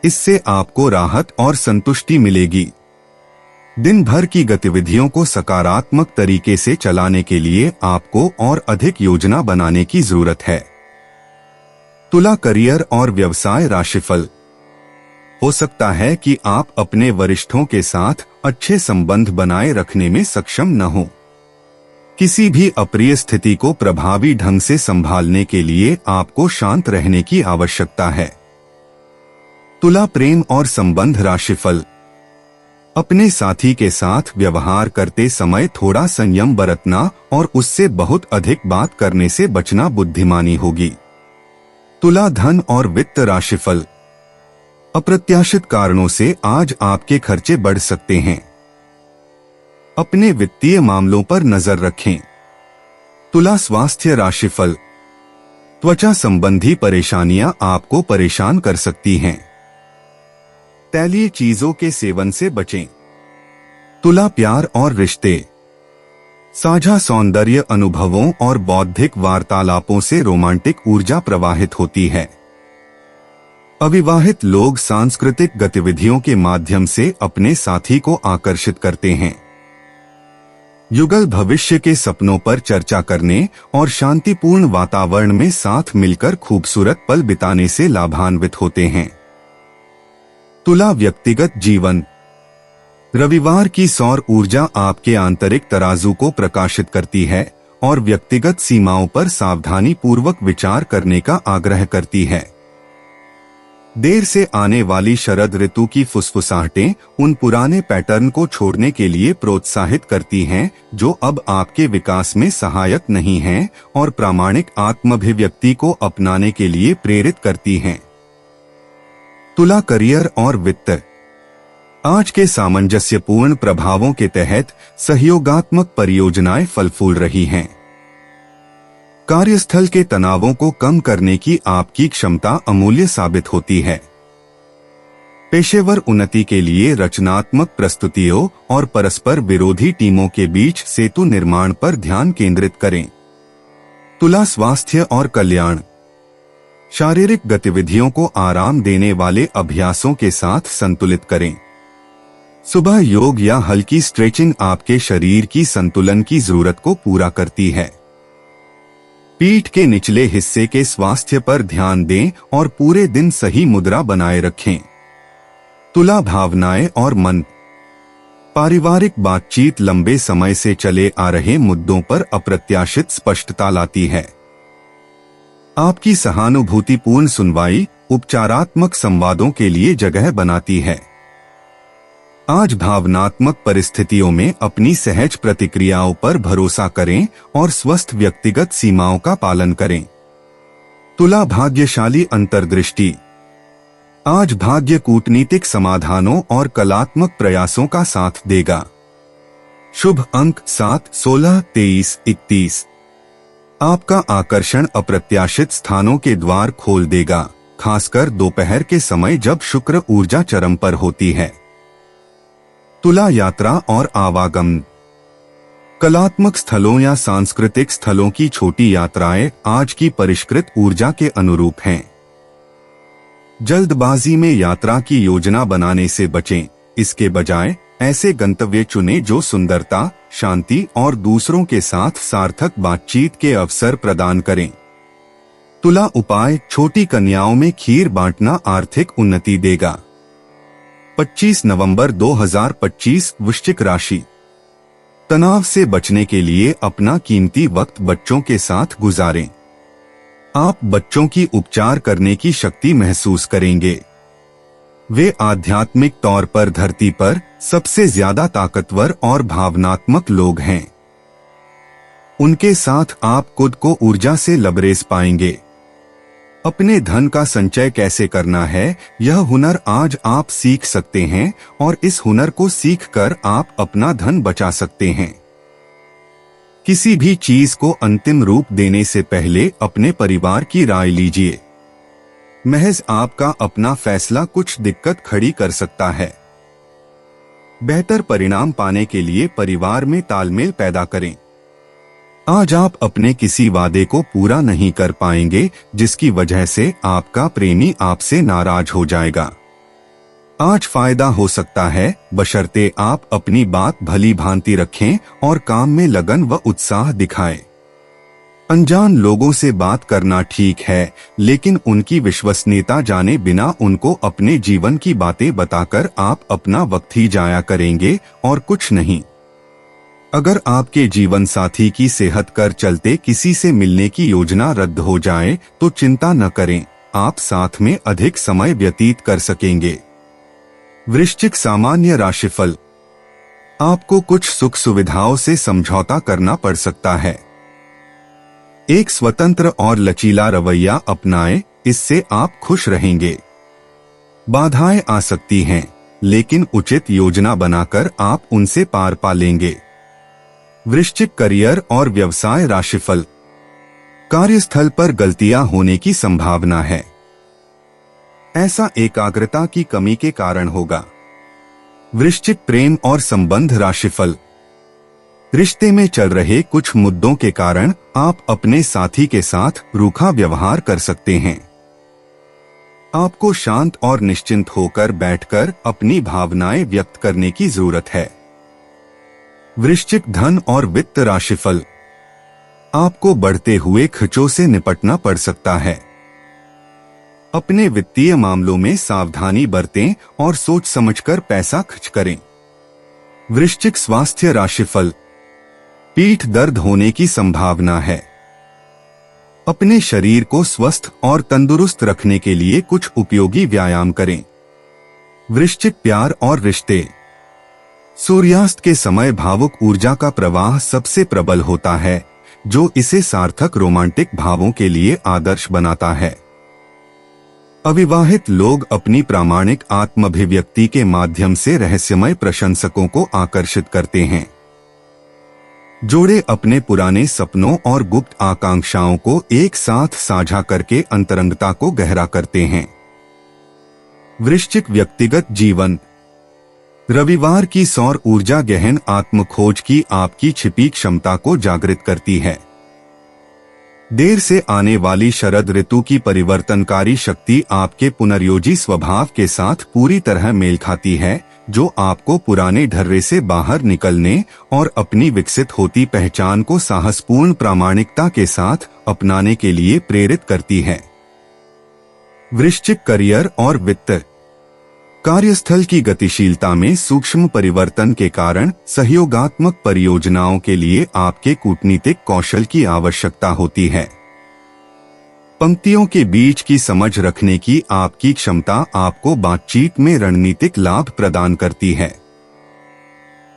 इससे आपको राहत और संतुष्टि मिलेगी। दिन भर की गतिविधियों को सकारात्मक तरीके से चलाने के लिए आपको और अधिक योजना बनाने की जरूरत है। तुला करियर और व्यवसाय राशिफल। हो सकता है कि आप अपने वरिष्ठों के साथ अच्छे संबंध बनाए रखने में सक्षम न हो। किसी भी अप्रिय स्थिति को प्रभावी ढंग से संभालने के लिए आपको शांत रहने की आवश्यकता है। तुला प्रेम और संबंध राशिफल। अपने साथी के साथ व्यवहार करते समय थोड़ा संयम बरतना और उससे बहुत अधिक बात करने से बचना बुद्धिमानी होगी। तुला धन और वित्त राशिफल। अप्रत्याशित कारणों से आज आपके खर्चे बढ़ सकते हैं। अपने वित्तीय मामलों पर नजर रखें। तुला स्वास्थ्य राशिफल। त्वचा संबंधी परेशानियां आपको परेशान कर सकती हैं। तैलीय चीजों के सेवन से बचें। तुला प्यार और रिश्ते। साझा सौंदर्य अनुभवों और बौद्धिक वार्तालापों से रोमांटिक ऊर्जा प्रवाहित होती है। अविवाहित लोग सांस्कृतिक गतिविधियों के माध्यम से अपने साथी को आकर्षित करते हैं। युगल भविष्य के सपनों पर चर्चा करने और शांतिपूर्ण वातावरण में साथ मिलकर खूबसूरत पल बिताने से लाभान्वित होते हैं। तुला व्यक्तिगत जीवन। रविवार की सौर ऊर्जा आपके आंतरिक तराजू को प्रकाशित करती है और व्यक्तिगत सीमाओं पर सावधानी पूर्वक विचार करने का आग्रह करती है। देर से आने वाली शरद ऋतु की फुसफुसाहटें उन पुराने पैटर्न को छोड़ने के लिए प्रोत्साहित करती हैं जो अब आपके विकास में सहायक नहीं हैं और प्रामाणिक आत्माभिव्यक्ति को अपनाने के लिए प्रेरित करती हैं। तुला करियर और वित्त। आज के सामंजस्यपूर्ण प्रभावों के तहत सहयोगात्मक परियोजनाएं फल फूल रही हैं। कार्यस्थल के तनावों को कम करने की आपकी क्षमता अमूल्य साबित होती है। पेशेवर उन्नति के लिए रचनात्मक प्रस्तुतियों और परस्पर विरोधी टीमों के बीच सेतु निर्माण पर ध्यान केंद्रित करें। तुला स्वास्थ्य और कल्याण। शारीरिक गतिविधियों को आराम देने वाले अभ्यासों के साथ संतुलित करें। सुबह योग या हल्की स्ट्रेचिंग आपके शरीर की संतुलन की जरूरत को पूरा करती है। पीठ के निचले हिस्से के स्वास्थ्य पर ध्यान दें और पूरे दिन सही मुद्रा बनाए रखें। तुला भावनाएं और मन। पारिवारिक बातचीत लंबे समय से चले आ रहे मुद्दों पर अप्रत्याशित स्पष्टता लाती है। आपकी सहानुभूतिपूर्ण सुनवाई उपचारात्मक संवादों के लिए जगह बनाती है। आज भावनात्मक परिस्थितियों में अपनी सहज प्रतिक्रियाओं पर भरोसा करें और स्वस्थ व्यक्तिगत सीमाओं का पालन करें। तुला भाग्यशाली अंतर्दृष्टि। आज भाग्य कूटनीतिक समाधानों और कलात्मक प्रयासों का साथ देगा। शुभ अंक 7, 16, 23, 31। आपका आकर्षण अप्रत्याशित स्थानों के द्वार खोल देगा, खासकर दोपहर के समय जब शुक्र ऊर्जा चरम पर होती है। तुला यात्रा और आवागमन। कलात्मक स्थलों या सांस्कृतिक स्थलों की छोटी यात्राएं आज की परिष्कृत ऊर्जा के अनुरूप हैं। जल्दबाजी में यात्रा की योजना बनाने से बचें। इसके बजाय ऐसे गंतव्य चुनें जो सुंदरता, शांति और दूसरों के साथ सार्थक बातचीत के अवसर प्रदान करें। तुला उपाय। छोटी कन्याओं में खीर बांटना आर्थिक उन्नति देगा। 25 नवंबर 2025 वृश्चिक राशि। तनाव से बचने के लिए अपना कीमती वक्त बच्चों के साथ गुजारें। आप बच्चों की उपचार करने की शक्ति महसूस करेंगे। वे आध्यात्मिक तौर पर धरती पर सबसे ज्यादा ताकतवर और भावनात्मक लोग हैं। उनके साथ आप खुद को ऊर्जा से लबरेज पाएंगे। अपने धन का संचय कैसे करना है, यह हुनर आज आप सीख सकते हैं और इस हुनर को सीखकर आप अपना धन बचा सकते हैं। किसी भी चीज को अंतिम रूप देने से पहले अपने परिवार की राय लीजिए। महज आपका अपना फैसला कुछ दिक्कत खड़ी कर सकता है। बेहतर परिणाम पाने के लिए परिवार में तालमेल पैदा करें। आज आप अपने किसी वादे को पूरा नहीं कर पाएंगे, जिसकी वजह से आपका प्रेमी आपसे नाराज हो जाएगा। आज फायदा हो सकता है, बशर्ते आप अपनी बात भली भांति रखें और काम में लगन व उत्साह दिखाएं। अनजान लोगों से बात करना ठीक है, लेकिन उनकी विश्वसनीयता जाने बिना उनको अपने जीवन की बातें बताकर आप अपना वक्त ही जाया करेंगे और कुछ नहीं। अगर आपके जीवन साथी की सेहत कर चलते किसी से मिलने की योजना रद्द हो जाए तो चिंता न करें, आप साथ में अधिक समय व्यतीत कर सकेंगे। वृश्चिक सामान्य राशिफल। आपको कुछ सुख सुविधाओं से समझौता करना पड़ सकता है। एक स्वतंत्र और लचीला रवैया अपनाएं, इससे आप खुश रहेंगे। बाधाएं आ सकती हैं, लेकिन उचित योजना बनाकर आप उनसे पार पा लेंगे। वृश्चिक करियर और व्यवसाय राशिफल। कार्यस्थल पर गलतियां होने की संभावना है। ऐसा एकाग्रता की कमी के कारण होगा। वृश्चिक प्रेम और संबंध राशिफल। रिश्ते में चल रहे कुछ मुद्दों के कारण आप अपने साथी के साथ रूखा व्यवहार कर सकते हैं। आपको शांत और निश्चिंत होकर बैठकर अपनी भावनाएं व्यक्त करने की जरूरत है। वृश्चिक धन और वित्त राशिफल। आपको बढ़ते हुए खर्चों से निपटना पड़ सकता है। अपने वित्तीय मामलों में सावधानी बरतें और सोच समझकर पैसा खर्च करें। वृश्चिक स्वास्थ्य राशिफल। पीठ दर्द होने की संभावना है। अपने शरीर को स्वस्थ और तंदुरुस्त रखने के लिए कुछ उपयोगी व्यायाम करें। वृश्चिक प्यार और रिश्ते। सूर्यास्त के समय भावुक ऊर्जा का प्रवाह सबसे प्रबल होता है, जो इसे सार्थक रोमांटिक भावों के लिए आदर्श बनाता है। अविवाहित लोग अपनी प्रामाणिक आत्माभिव्यक्ति के माध्यम से रहस्यमय प्रशंसकों को आकर्षित करते हैं। जोड़े अपने पुराने सपनों और गुप्त आकांक्षाओं को एक साथ साझा करके अंतरंगता को गहरा करते हैं। वृश्चिक व्यक्तिगत जीवन। रविवार की सौर ऊर्जा गहन आत्मखोज की आपकी छिपी क्षमता को जागृत करती है। देर से आने वाली शरद ऋतु की परिवर्तनकारी शक्ति आपके पुनर्योजी स्वभाव के साथ पूरी तरह मेल खाती है, जो आपको पुराने ढर्रे से बाहर निकलने और अपनी विकसित होती पहचान को साहसपूर्ण प्रामाणिकता के साथ अपनाने के लिए प्रेरित करती है। वृश्चिक करियर और वित्त। कार्यस्थल की गतिशीलता में सूक्ष्म परिवर्तन के कारण सहयोगात्मक परियोजनाओं के लिए आपके कूटनीतिक कौशल की आवश्यकता होती है। पंक्तियों के बीच की समझ रखने की आपकी क्षमता आपको बातचीत में रणनीतिक लाभ प्रदान करती है।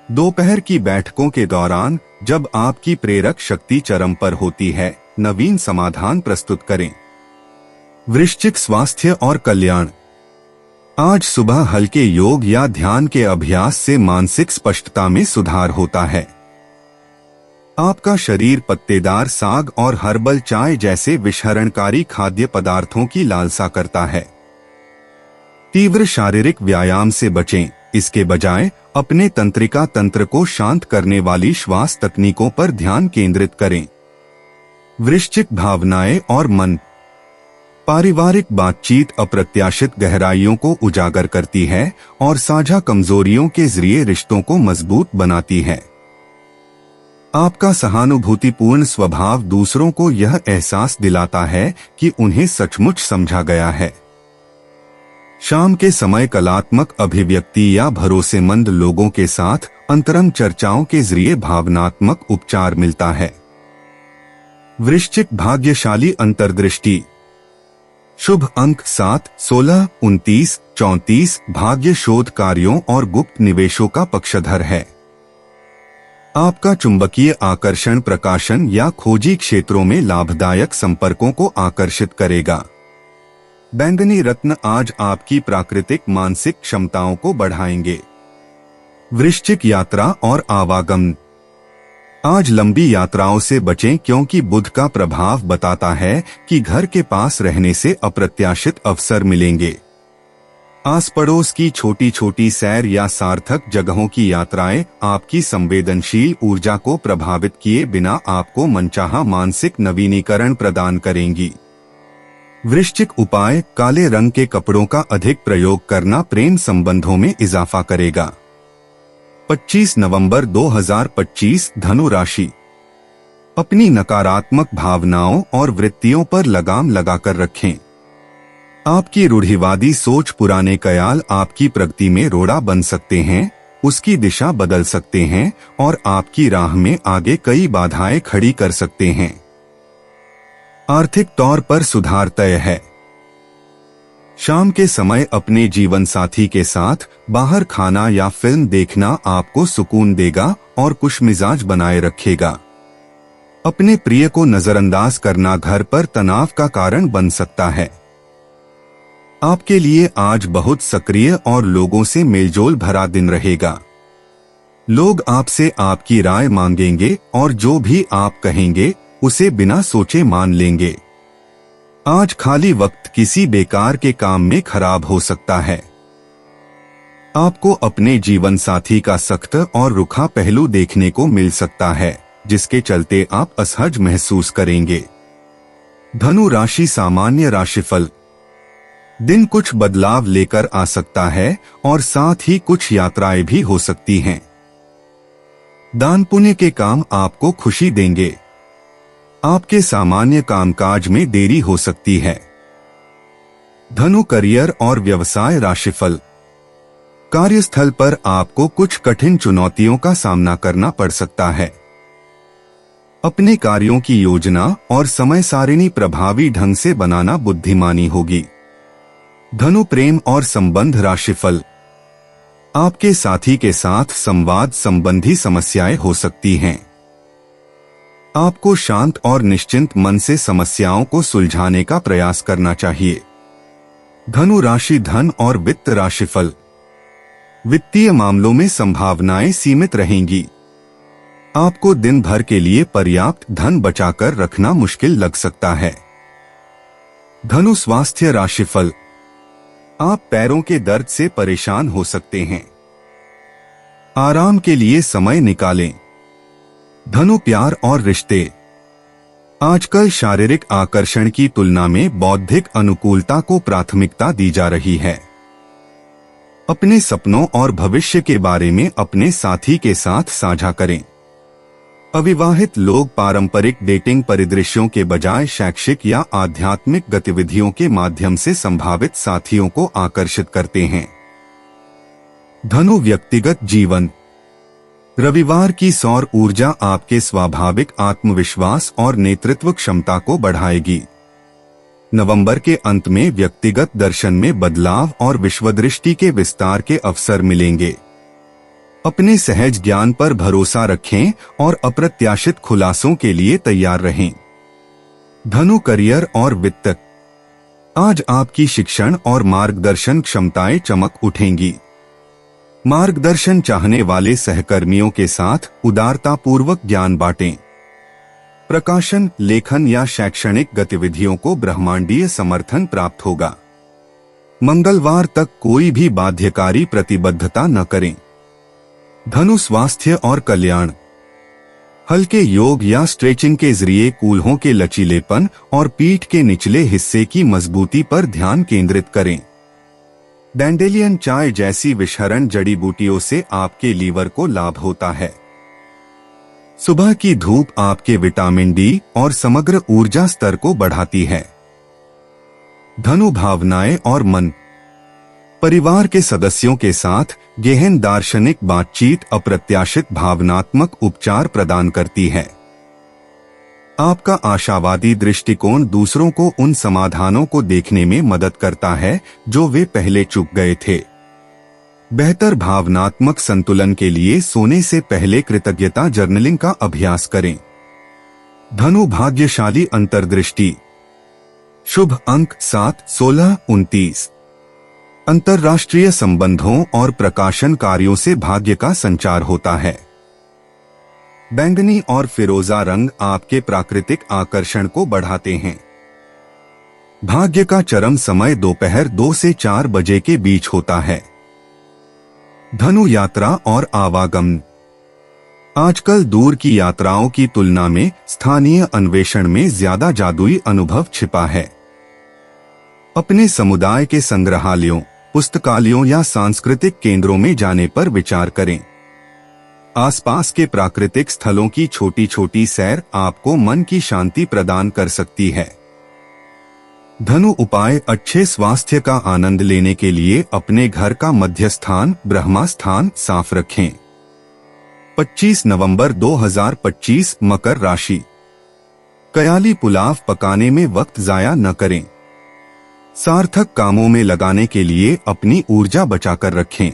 दोपहर की बैठकों के दौरान जब आपकी प्रेरक शक्ति चरम पर होती है, नवीन समाधान प्रस्तुत करें। वृश्चिक स्वास्थ्य और कल्याण। आज सुबह हल्के योग या ध्यान के अभ्यास से मानसिक स्पष्टता में सुधार होता है। आपका शरीर पत्तेदार साग और हर्बल चाय जैसे विषहरणकारी खाद्य पदार्थों की लालसा करता है। तीव्र शारीरिक व्यायाम से बचें, इसके बजाय अपने तंत्रिका तंत्र को शांत करने वाली श्वास तकनीकों पर ध्यान केंद्रित करें। वृश्चिक भावनाएं और मन। पारिवारिक बातचीत अप्रत्याशित गहराइयों को उजागर करती है और साझा कमजोरियों के जरिए रिश्तों को मजबूत बनाती है। आपका सहानुभूतिपूर्ण स्वभाव दूसरों को यह एहसास दिलाता है कि उन्हें सचमुच समझा गया है। शाम के समय कलात्मक अभिव्यक्ति या भरोसेमंद लोगों के साथ अंतरंग चर्चाओं के जरिए भावनात्मक उपचार मिलता है। वृश्चिक भाग्यशाली अंतर्दृष्टि। शुभ अंक 7, 16, 29, 34 भाग्य शोध कार्यों और गुप्त निवेशों का पक्षधर है। आपका चुंबकीय आकर्षण प्रकाशन या खोजी क्षेत्रों में लाभदायक संपर्कों को आकर्षित करेगा। बैंगनी रत्न आज आपकी प्राकृतिक मानसिक क्षमताओं को बढ़ाएंगे। वृश्चिक यात्रा और आवागमन। आज लंबी यात्राओं से बचें, क्योंकि बुध का प्रभाव बताता है कि घर के पास रहने से अप्रत्याशित अवसर मिलेंगे। आस पड़ोस की छोटी छोटी सैर या सार्थक जगहों की यात्राएं आपकी संवेदनशील ऊर्जा को प्रभावित किए बिना आपको मनचाहा मानसिक नवीनीकरण प्रदान करेंगी। वृश्चिक उपाय, काले रंग के कपड़ों का अधिक प्रयोग करना प्रेम संबंधों में इजाफा करेगा। 25 नवंबर 2025 धनु राशि। अपनी नकारात्मक भावनाओं और वृत्तियों पर लगाम लगाकर रखें। आपकी रूढ़िवादी सोच, पुराने ख्याल आपकी प्रगति में रोड़ा बन सकते हैं, उसकी दिशा बदल सकते हैं और आपकी राह में आगे कई बाधाएं खड़ी कर सकते हैं। आर्थिक तौर पर सुधार तय है। शाम के समय अपने जीवन साथी के साथ बाहर खाना या फिल्म देखना आपको सुकून देगा और खुशमिजाज बनाए रखेगा। अपने प्रिय को नजरअंदाज करना घर पर तनाव का कारण बन सकता है। आपके लिए आज बहुत सक्रिय और लोगों से मेलजोल भरा दिन रहेगा। लोग आपसे आपकी राय मांगेंगे और जो भी आप कहेंगे उसे बिना सोचे मान लेंगे। आज खाली वक्त किसी बेकार के काम में खराब हो सकता है। आपको अपने जीवन साथी का सख्त और रुखा पहलू देखने को मिल सकता है, जिसके चलते आप असहज महसूस करेंगे। धनु राशि सामान्य राशिफल। दिन कुछ बदलाव लेकर आ सकता है और साथ ही कुछ यात्राएं भी हो सकती हैं। दान पुण्य के काम आपको खुशी देंगे। आपके सामान्य कामकाज में देरी हो सकती है। धनु करियर और व्यवसाय राशिफल। कार्यस्थल पर आपको कुछ कठिन चुनौतियों का सामना करना पड़ सकता है। अपने कार्यों की योजना और समय सारिणी प्रभावी ढंग से बनाना बुद्धिमानी होगी। धनु प्रेम और संबंध राशिफल। आपके साथी के साथ संवाद संबंधी समस्याएं हो सकती हैं। आपको शांत और निश्चिंत मन से समस्याओं को सुलझाने का प्रयास करना चाहिए। धनु राशि धन और वित्त राशिफल। वित्तीय मामलों में संभावनाएं सीमित रहेंगी। आपको दिन भर के लिए पर्याप्त धन बचाकर रखना मुश्किल लग सकता है। धनु स्वास्थ्य राशिफल। आप पैरों के दर्द से परेशान हो सकते हैं। आराम के लिए समय निकालें। धनु प्यार और रिश्ते। आजकल शारीरिक आकर्षण की तुलना में बौद्धिक अनुकूलता को प्राथमिकता दी जा रही है। अपने सपनों और भविष्य के बारे में अपने साथी के साथ साझा करें। अविवाहित लोग पारंपरिक डेटिंग परिदृश्यों के बजाय शैक्षिक या आध्यात्मिक गतिविधियों के माध्यम से संभावित साथियों को आकर्षित करते हैं। धनु व्यक्तिगत जीवन। रविवार की सौर ऊर्जा आपके स्वाभाविक आत्मविश्वास और नेतृत्व क्षमता को बढ़ाएगी। नवंबर के अंत में व्यक्तिगत दर्शन में बदलाव और विश्वदृष्टि के विस्तार के अवसर मिलेंगे। अपने सहज ज्ञान पर भरोसा रखें और अप्रत्याशित खुलासों के लिए तैयार रहें। धनु करियर और वित्त। आज आपकी शिक्षण और मार्गदर्शन क्षमताएं चमक उठेंगी। मार्गदर्शन चाहने वाले सहकर्मियों के साथ उदारतापूर्वक ज्ञान बांटें। प्रकाशन, लेखन या शैक्षणिक गतिविधियों को ब्रह्मांडीय समर्थन प्राप्त होगा। मंगलवार तक कोई भी बाध्यकारी प्रतिबद्धता न करें। धनु स्वास्थ्य और कल्याण। हल्के योग या स्ट्रेचिंग के जरिए कूल्हों के लचीलेपन और पीठ के निचले हिस्से की मजबूती पर ध्यान केंद्रित करें। डैंडेलियन चाय जैसी विषहरण जड़ी बूटियों से आपके लीवर को लाभ होता है। सुबह की धूप आपके विटामिन डी और समग्र ऊर्जा स्तर को बढ़ाती है। धनु भावनाएं और मन। परिवार के सदस्यों के साथ गहन दार्शनिक बातचीत अप्रत्याशित भावनात्मक उपचार प्रदान करती है। आपका आशावादी दृष्टिकोण दूसरों को उन समाधानों को देखने में मदद करता है जो वे पहले चूक गए थे। बेहतर भावनात्मक संतुलन के लिए सोने से पहले कृतज्ञता जर्नलिंग का अभ्यास करें। धनु भाग्यशाली अंतर्दृष्टि। शुभ अंक 7, 16, 29। अंतर्राष्ट्रीय संबंधों और प्रकाशन कार्यों से भाग्य का संचार होता है। बैंगनी और फिरोजा रंग आपके प्राकृतिक आकर्षण को बढ़ाते हैं। भाग्य का चरम समय दोपहर 2 से 4 बजे के बीच होता है। धनु यात्रा और आवागमन। आजकल दूर की यात्राओं की तुलना में स्थानीय अन्वेषण में ज्यादा जादुई अनुभव छिपा है। अपने समुदाय के संग्रहालयों, पुस्तकालयों या सांस्कृतिक केंद्रों में जाने पर विचार करें। आसपास के प्राकृतिक स्थलों की छोटी छोटी सैर आपको मन की शांति प्रदान कर सकती है। धनु उपाय। अच्छे स्वास्थ्य का आनंद लेने के लिए अपने घर का मध्य स्थान ब्रह्मा स्थान साफ रखें। 25 नवंबर 2025 मकर राशि। कयाली पुलाव पकाने में वक्त जाया न करें। सार्थक कामों में लगाने के लिए अपनी ऊर्जा बचाकर रखें।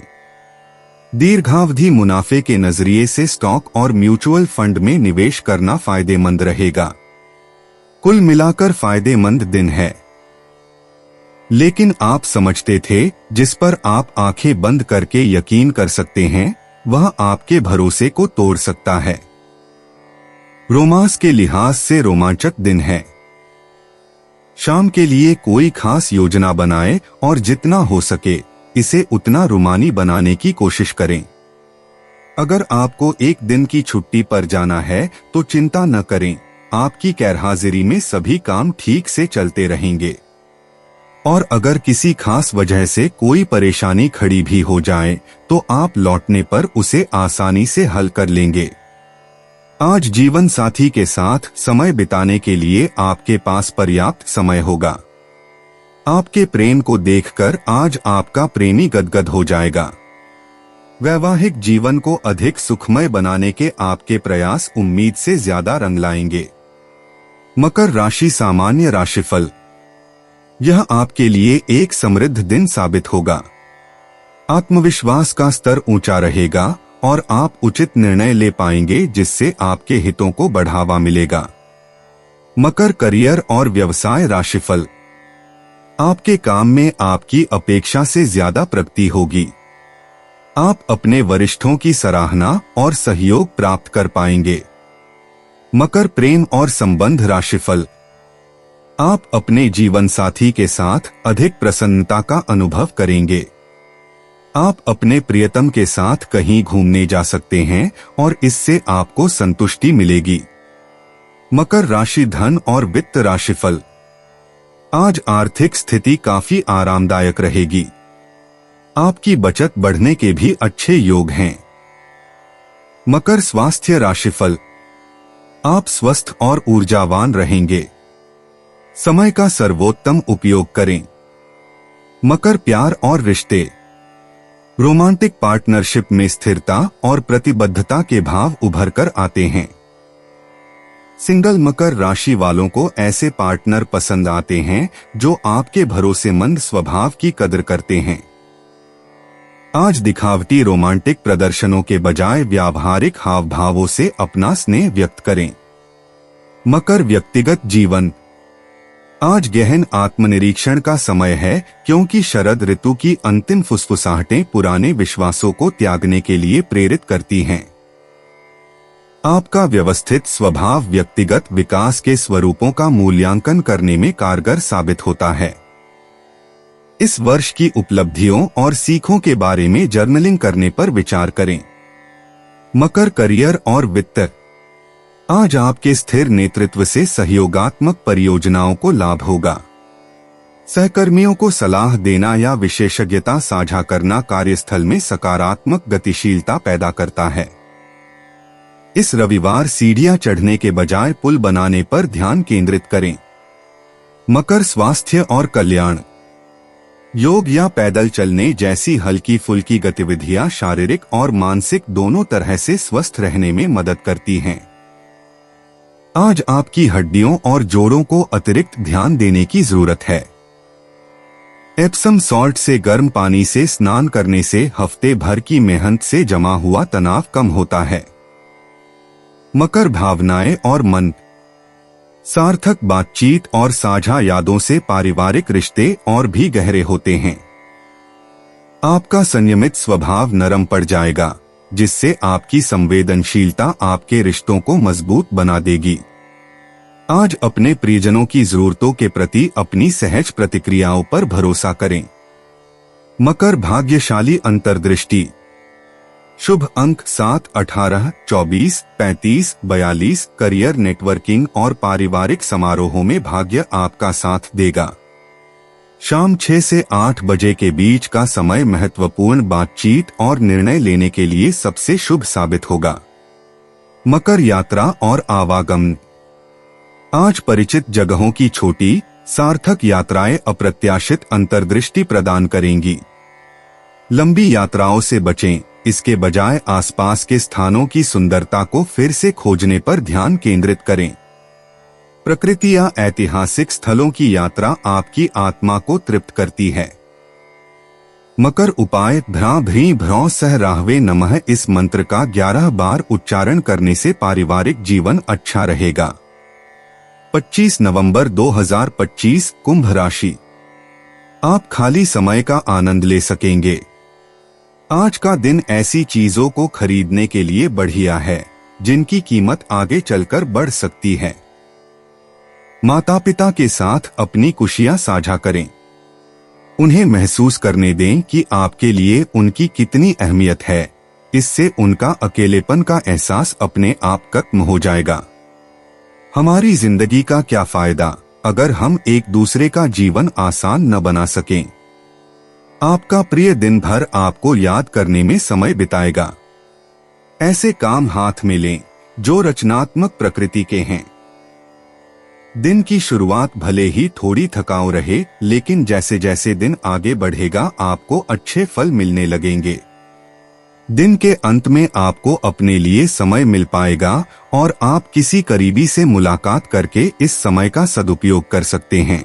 दीर्घावधि मुनाफे के नजरिए से स्टॉक और म्यूचुअल फंड में निवेश करना फायदेमंद रहेगा। कुल मिलाकर फायदेमंद दिन है। लेकिन आप समझते थे जिस पर आप आंखें बंद करके यकीन कर सकते हैं, वह आपके भरोसे को तोड़ सकता है। रोमांस के लिहाज से रोमांचक दिन है। शाम के लिए कोई खास योजना बनाएं और जितना हो सके इसे उतना रुमानी बनाने की कोशिश करें। अगर आपको एक दिन की छुट्टी पर जाना है तो चिंता न करें, आपकी गैरहाजिरी में सभी काम ठीक से चलते रहेंगे। और अगर किसी खास वजह से कोई परेशानी खड़ी भी हो जाए तो आप लौटने पर उसे आसानी से हल कर लेंगे। आज जीवन साथी के साथ समय बिताने के लिए आपके पास पर्याप्त समय होगा। आपके प्रेम को देखकर आज आपका प्रेमी गदगद हो जाएगा। वैवाहिक जीवन को अधिक सुखमय बनाने के आपके प्रयास उम्मीद से ज्यादा रंग लाएंगे। मकर राशि। सामान्य राशिफल। यह आपके लिए एक समृद्ध दिन साबित होगा। आत्मविश्वास का स्तर ऊंचा रहेगा और आप उचित निर्णय ले पाएंगे जिससे आपके हितों को बढ़ावा मिलेगा। मकर करियर और व्यवसाय राशिफल। आपके काम में आपकी अपेक्षा से ज्यादा प्रगति होगी। आप अपने वरिष्ठों की सराहना और सहयोग प्राप्त कर पाएंगे। मकर प्रेम और संबंध राशिफल। आप अपने जीवन साथी के साथ अधिक प्रसन्नता का अनुभव करेंगे। आप अपने प्रियतम के साथ कहीं घूमने जा सकते हैं और इससे आपको संतुष्टि मिलेगी। मकर राशि। धन और वित्त राशिफल। आज आर्थिक स्थिति काफी आरामदायक रहेगी। आपकी बचत बढ़ने के भी अच्छे योग हैं। मकर स्वास्थ्य राशिफल। आप स्वस्थ और ऊर्जावान रहेंगे। समय का सर्वोत्तम उपयोग करें। मकर प्यार और रिश्ते। रोमांटिक पार्टनरशिप में स्थिरता और प्रतिबद्धता के भाव उभर कर आते हैं। सिंगल मकर राशि वालों को ऐसे पार्टनर पसंद आते हैं जो आपके भरोसेमंद स्वभाव की कदर करते हैं। आज दिखावटी रोमांटिक प्रदर्शनों के बजाय व्यावहारिक हाव भावों से अपना स्नेह व्यक्त करें। मकर व्यक्तिगत जीवन। आज गहन आत्मनिरीक्षण का समय है क्योंकि शरद ऋतु की अंतिम फुसफुसाहटें पुराने विश्वासों को त्यागने के लिए प्रेरित करती हैं। आपका व्यवस्थित स्वभाव व्यक्तिगत विकास के स्वरूपों का मूल्यांकन करने में कारगर साबित होता है। इस वर्ष की उपलब्धियों और सीखों के बारे में जर्नलिंग करने पर विचार करें। मकर करियर और वित्त। आज आपके स्थिर नेतृत्व से सहयोगात्मक परियोजनाओं को लाभ होगा। सहकर्मियों को सलाह देना या विशेषज्ञता साझा करना कार्यस्थल में सकारात्मक गतिशीलता पैदा करता है। इस रविवार सीढ़ियां चढ़ने के बजाय पुल बनाने पर ध्यान केंद्रित करें। मकर स्वास्थ्य और कल्याण। योग या पैदल चलने जैसी हल्की फुल्की गतिविधियां शारीरिक और मानसिक दोनों तरह से स्वस्थ रहने में मदद करती हैं। आज आपकी हड्डियों और जोड़ों को अतिरिक्त ध्यान देने की जरूरत है। एप्सम सॉल्ट से गर्म पानी से स्नान करने से हफ्ते भर की मेहनत से जमा हुआ तनाव कम होता है। मकर भावनाएं और मन। सार्थक बातचीत और साझा यादों से पारिवारिक रिश्ते और भी गहरे होते हैं। आपका संयमित स्वभाव नरम पड़ जाएगा, जिससे आपकी संवेदनशीलता आपके रिश्तों को मजबूत बना देगी। आज अपने प्रियजनों की जरूरतों के प्रति अपनी सहज प्रतिक्रियाओं पर भरोसा करें। मकर भाग्यशाली अंतर्दृष्टि। शुभ अंक 7, 18, 24, 35, 42। करियर, नेटवर्किंग और पारिवारिक समारोहों में भाग्य आपका साथ देगा। शाम 6 से 8 बजे के बीच का समय महत्वपूर्ण बातचीत और निर्णय लेने के लिए सबसे शुभ साबित होगा। मकर यात्रा और आवागमन। आज परिचित जगहों की छोटी सार्थक यात्राएं अप्रत्याशित अंतर्दृष्टि प्रदान करेंगी। लंबी यात्राओं से बचें, इसके बजाय आसपास के स्थानों की सुंदरता को फिर से खोजने पर ध्यान केंद्रित करें। प्रकृति या ऐतिहासिक स्थलों की यात्रा आपकी आत्मा को तृप्त करती है। मकर उपाय। भ्रा भ्री भ्रौ सह राहवे नमः। इस मंत्र का 11 बार उच्चारण करने से पारिवारिक जीवन अच्छा रहेगा। 25 नवंबर 2025। कुंभ राशि। आप खाली समय का आनंद ले सकेंगे। आज का दिन ऐसी चीजों को खरीदने के लिए बढ़िया है जिनकी कीमत आगे चलकर बढ़ सकती है। माता पिता के साथ अपनी खुशियां साझा करें। उन्हें महसूस करने दें कि आपके लिए उनकी कितनी अहमियत है। इससे उनका अकेलेपन का एहसास अपने आप खत्म हो जाएगा। हमारी जिंदगी का क्या फायदा अगर हम एक दूसरे का जीवन आसान न बना सकें। आपका प्रिय दिन भर आपको याद करने में समय बिताएगा। ऐसे काम हाथ में लें जो रचनात्मक प्रकृति के हैं। दिन की शुरुआत भले ही थोड़ी थकाऊ रहे, लेकिन जैसे जैसे दिन आगे बढ़ेगा आपको अच्छे फल मिलने लगेंगे। दिन के अंत में आपको अपने लिए समय मिल पाएगा और आप किसी करीबी से मुलाकात करके इस समय का सदुपयोग कर सकते हैं।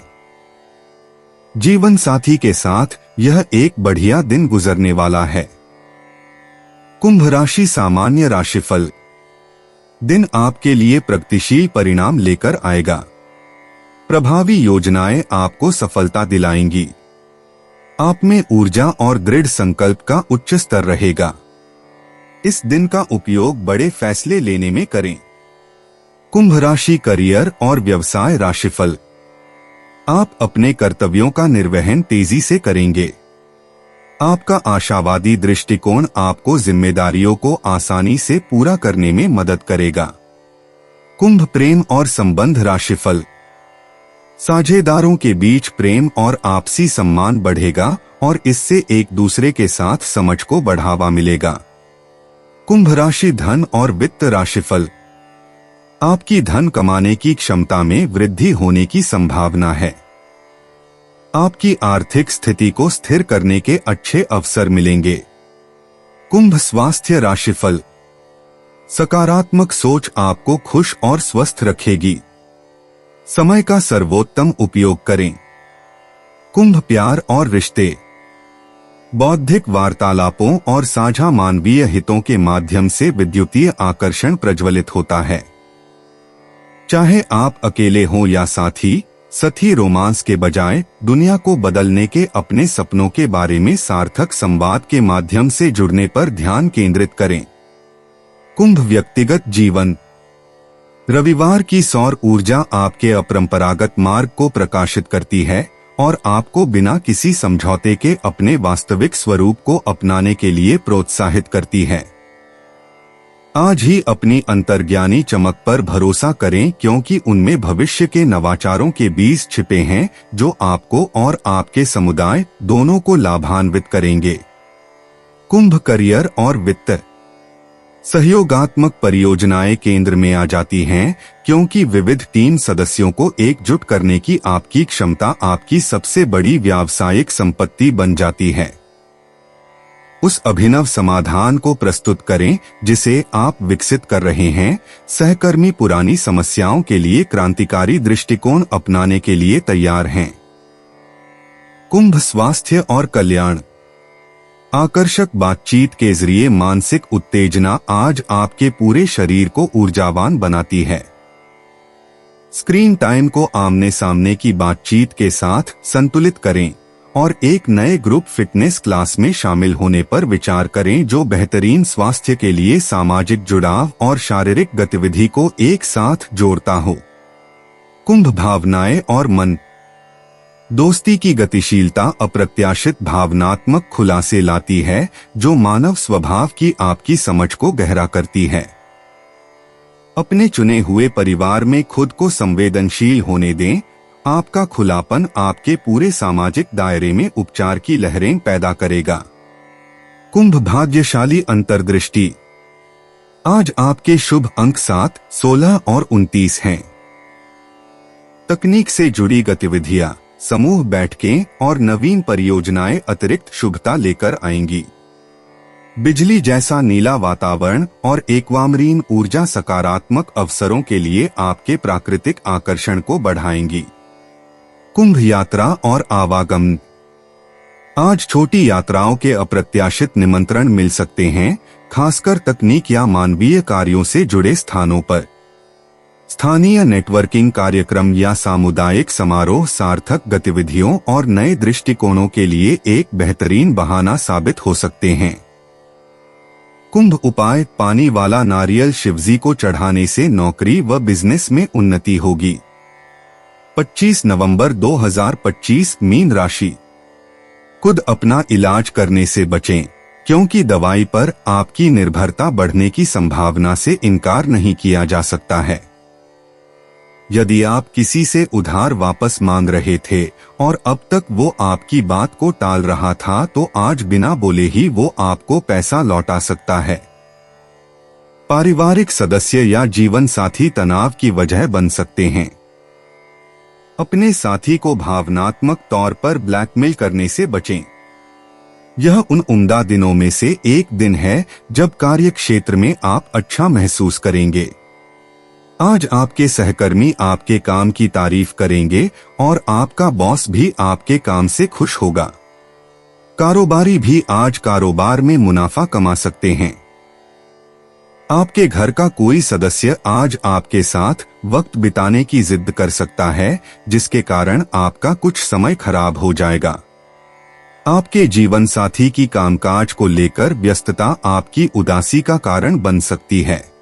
जीवन साथी के साथ यह एक बढ़िया दिन गुजरने वाला है। कुंभ राशि। सामान्य राशिफल। दिन आपके लिए प्रगतिशील परिणाम लेकर आएगा। प्रभावी योजनाएं आपको सफलता दिलाएंगी। आप में ऊर्जा और दृढ़ संकल्प का उच्च स्तर रहेगा। इस दिन का उपयोग बड़े फैसले लेने में करें। कुंभ राशि। करियर और व्यवसाय राशिफल। आप अपने कर्तव्यों का निर्वहन तेजी से करेंगे। आपका आशावादी दृष्टिकोण आपको जिम्मेदारियों को आसानी से पूरा करने में मदद करेगा। कुंभ। प्रेम और संबंध राशिफल। साझेदारों के बीच प्रेम और आपसी सम्मान बढ़ेगा और इससे एक दूसरे के साथ समझ को बढ़ावा मिलेगा। कुंभ राशि। धन और वित्त राशिफल। आपकी धन कमाने की क्षमता में वृद्धि होने की संभावना है। आपकी आर्थिक स्थिति को स्थिर करने के अच्छे अवसर मिलेंगे। कुंभ। स्वास्थ्य राशिफल। सकारात्मक सोच आपको खुश और स्वस्थ रखेगी। समय का सर्वोत्तम उपयोग करें। कुंभ। प्यार और रिश्ते। बौद्धिक वार्तालापों और साझा मानवीय हितों के माध्यम से विद्युतीय आकर्षण प्रज्वलित होता है। चाहे आप अकेले हों या साथी रोमांस के बजाय दुनिया को बदलने के अपने सपनों के बारे में सार्थक संवाद के माध्यम से जुड़ने पर ध्यान केंद्रित करें। कुंभ। व्यक्तिगत जीवन। रविवार की सौर ऊर्जा आपके अपरंपरागत मार्ग को प्रकाशित करती है और आपको बिना किसी समझौते के अपने वास्तविक स्वरूप को अपनाने के लिए प्रोत्साहित करती है। आज ही अपनी अंतर्ज्ञानी चमक पर भरोसा करें क्योंकि उनमें भविष्य के नवाचारों के बीज छिपे हैं जो आपको और आपके समुदाय दोनों को लाभान्वित करेंगे। कुंभ। करियर और वित्त। सहयोगात्मक परियोजनाएं केंद्र में आ जाती हैं क्योंकि विविध टीम सदस्यों को एकजुट करने की आपकी क्षमता आपकी सबसे बड़ी व्यावसायिक संपत्ति बन जाती है। उस अभिनव समाधान को प्रस्तुत करें जिसे आप विकसित कर रहे हैं। सहकर्मी पुरानी समस्याओं के लिए क्रांतिकारी दृष्टिकोण अपनाने के लिए तैयार हैं। कुंभ। स्वास्थ्य और कल्याण। आकर्षक बातचीत के जरिए मानसिक उत्तेजना आज आपके पूरे शरीर को ऊर्जावान बनाती है। स्क्रीन टाइम को आमने सामने की बातचीत के साथ संतुलित करें और एक नए ग्रुप फिटनेस क्लास में शामिल होने पर विचार करें जो बेहतरीन स्वास्थ्य के लिए सामाजिक जुड़ाव और शारीरिक गतिविधि को एक साथ जोड़ता हो। कुंभ भावनाएं और मन। दोस्ती की गतिशीलता अप्रत्याशित भावनात्मक खुलासे लाती है जो मानव स्वभाव की आपकी समझ को गहरा करती है। अपने चुने हुए परिवार में खुद को संवेदनशील होने दें। आपका खुलापन आपके पूरे सामाजिक दायरे में उपचार की लहरें पैदा करेगा। कुंभ भाग्यशाली अंतर्दृष्टि। आज आपके शुभ अंक 7, 16 और 29 हैं। तकनीक से जुड़ी गतिविधियां, समूह बैठकें और नवीन परियोजनाएं अतिरिक्त शुभता लेकर आएंगी। बिजली जैसा नीला वातावरण और एक्वामरीन ऊर्जा सकारात्मक अवसरों के लिए आपके प्राकृतिक आकर्षण को बढ़ाएंगी। कुंभ यात्रा और आवागमन। आज छोटी यात्राओं के अप्रत्याशित निमंत्रण मिल सकते हैं, खासकर तकनीक या मानवीय कार्यों से जुड़े स्थानों पर। स्थानीय नेटवर्किंग कार्यक्रम या सामुदायिक समारोह सार्थक गतिविधियों और नए दृष्टिकोणों के लिए एक बेहतरीन बहाना साबित हो सकते हैं। कुंभ उपाय। पानी वाला नारियल शिवजी को चढ़ाने से नौकरी व बिजनेस में उन्नति होगी। 25 नवंबर 2025 मीन राशि। खुद अपना इलाज करने से बचें, क्योंकि दवाई पर आपकी निर्भरता बढ़ने की संभावना से इनकार नहीं किया जा सकता है। यदि आप किसी से उधार वापस मांग रहे थे और अब तक वो आपकी बात को टाल रहा था, तो आज बिना बोले ही वो आपको पैसा लौटा सकता है। पारिवारिक सदस्य या जीवन साथी तनाव की वजह बन सकते हैं। अपने साथी को भावनात्मक तौर पर ब्लैकमेल करने से बचें। यह उन उम्दा दिनों में से एक दिन है जब कार्य क्षेत्र में आप अच्छा महसूस करेंगे। आज आपके सहकर्मी आपके काम की तारीफ करेंगे और आपका बॉस भी आपके काम से खुश होगा। कारोबारी भी आज कारोबार में मुनाफा कमा सकते हैं। आपके घर का कोई सदस्य आज आपके साथ वक्त बिताने की जिद कर सकता है, जिसके कारण आपका कुछ समय खराब हो जाएगा। आपके जीवन साथी की कामकाज को लेकर व्यस्तता आपकी उदासी का कारण बन सकती है।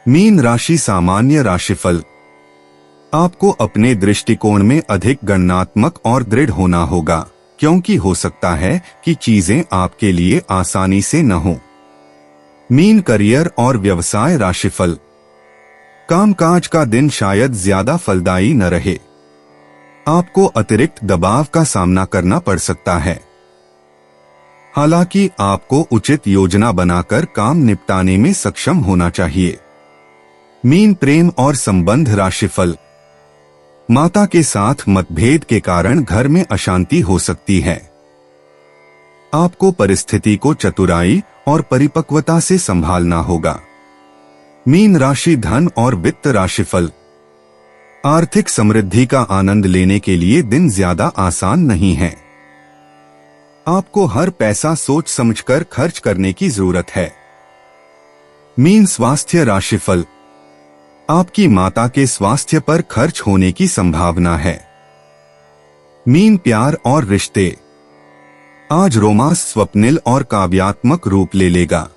मीन राशि सामान्य राशिफल। आपको अपने दृष्टिकोण में अधिक गणनात्मक और दृढ़ होना होगा, क्योंकि हो सकता है कि चीजें आपके लिए आसानी से न हो। मीन करियर और व्यवसाय राशिफल। कामकाज का दिन शायद ज्यादा फलदायी न रहे। आपको अतिरिक्त दबाव का सामना करना पड़ सकता है। हालांकि आपको उचित योजना बनाकर काम निपटाने में सक्षम होना चाहिए। मीन प्रेम और संबंध राशिफल। माता के साथ मतभेद के कारण घर में अशांति हो सकती है। आपको परिस्थिति को चतुराई और परिपक्वता से संभालना होगा। मीन राशि धन और वित्त राशिफल। आर्थिक समृद्धि का आनंद लेने के लिए दिन ज्यादा आसान नहीं है। आपको हर पैसा सोच समझकर खर्च करने की जरूरत है। मीन स्वास्थ्य राशिफल। आपकी माता के स्वास्थ्य पर खर्च होने की संभावना है। मीन प्यार और रिश्ते। आज रोमांस स्वप्निल और काव्यात्मक रूप ले लेगा।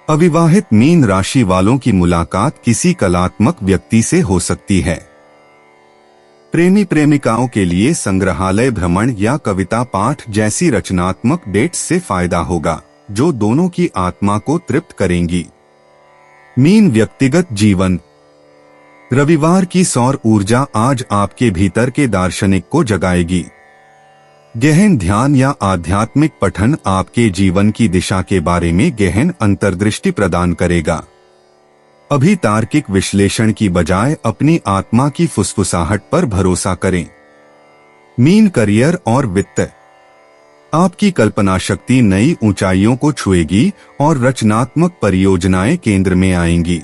अविवाहित मीन राशि वालों की मुलाकात किसी कलात्मक व्यक्ति से हो सकती है। प्रेमी प्रेमिकाओं के लिए संग्रहालय भ्रमण या कविता पाठ जैसी रचनात्मक डेट्स से फायदा होगा, जो दोनों की आत्मा को तृप्त करेंगी। मीन व्यक्तिगत जीवन। रविवार की सौर ऊर्जा आज आपके भीतर के दार्शनिक को जगाएगी। गहन ध्यान या आध्यात्मिक पठन आपके जीवन की दिशा के बारे में गहन अंतर्दृष्टि प्रदान करेगा। अभी तार्किक विश्लेषण की बजाय अपनी आत्मा की फुसफुसाहट पर भरोसा करें। मीन करियर और वित्त। आपकी कल्पना शक्ति नई ऊंचाइयों को छुएगी और रचनात्मक परियोजनाएं केंद्र में आएंगी।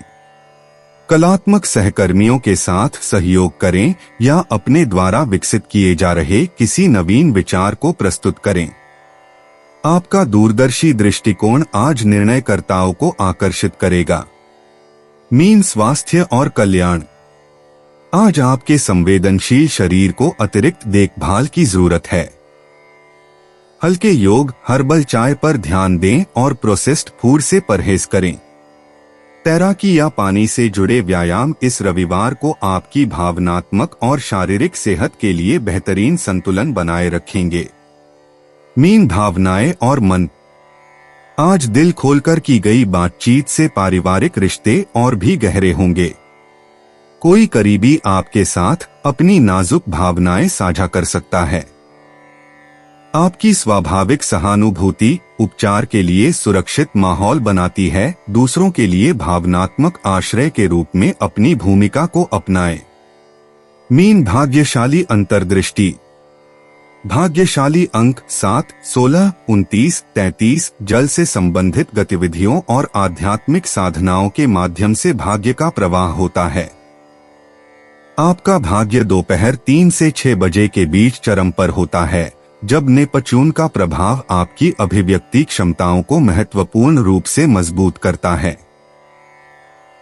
कलात्मक सहकर्मियों के साथ सहयोग करें या अपने द्वारा विकसित किए जा रहे किसी नवीन विचार को प्रस्तुत करें। आपका दूरदर्शी दृष्टिकोण आज निर्णयकर्ताओं को आकर्षित करेगा। मीन स्वास्थ्य और कल्याण। आज आपके संवेदनशील शरीर को अतिरिक्त देखभाल की जरूरत है। हल्के योग, हर्बल चाय पर ध्यान दें और प्रोसेस्ड फूड से परहेज करें। तैराकी या पानी से जुड़े व्यायाम इस रविवार को आपकी भावनात्मक और शारीरिक सेहत के लिए बेहतरीन संतुलन बनाए रखेंगे। मीन, भावनाएं और मन। आज दिल खोलकर की गई बातचीत से पारिवारिक रिश्ते और भी गहरे होंगे। कोई करीबी आपके साथ अपनी नाजुक भावनाएं साझा कर सकता है। आपकी स्वाभाविक सहानुभूति उपचार के लिए सुरक्षित माहौल बनाती है। दूसरों के लिए भावनात्मक आश्रय के रूप में अपनी भूमिका को अपनाएं। मीन, भाग्यशाली अंतर्दृष्टि। भाग्यशाली अंक 7, 16, 29, 33 जल से संबंधित गतिविधियों और आध्यात्मिक साधनाओं के माध्यम से भाग्य का प्रवाह होता है। आपका भाग्य दोपहर 3 से 6 बजे के बीच चरम पर होता है, जब नेपच्यून का प्रभाव आपकी अभिव्यक्ति क्षमताओं को महत्वपूर्ण रूप से मजबूत करता है।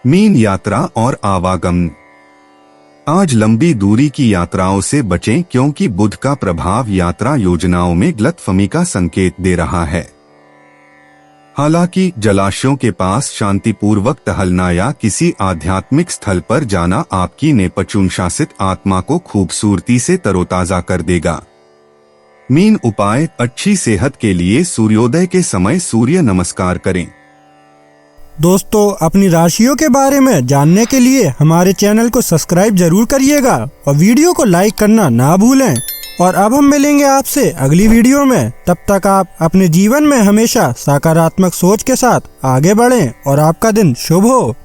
मीन, यात्रा और आवागमन। आज लंबी दूरी की यात्राओं से बचें क्योंकि बुध का प्रभाव यात्रा योजनाओं में गलतफहमी का संकेत दे रहा है। हालांकि जलाशयों के पास शांतिपूर्वक टहलना या किसी आध्यात्मिक स्थल पर जाना आपकी नेपच्यून शासित आत्मा को खूबसूरती से तरोताजा कर देगा। मीन, उपाय। अच्छी सेहत के लिए सूर्योदय के समय सूर्य नमस्कार करें। दोस्तों, अपनी राशियों के बारे में जानने के लिए हमारे चैनल को सब्सक्राइब जरूर करिएगा और वीडियो को लाइक करना ना भूलें। और अब हम मिलेंगे आपसे अगली वीडियो में। तब तक आप अपने जीवन में हमेशा सकारात्मक सोच के साथ आगे बढ़ें और आपका दिन शुभ हो।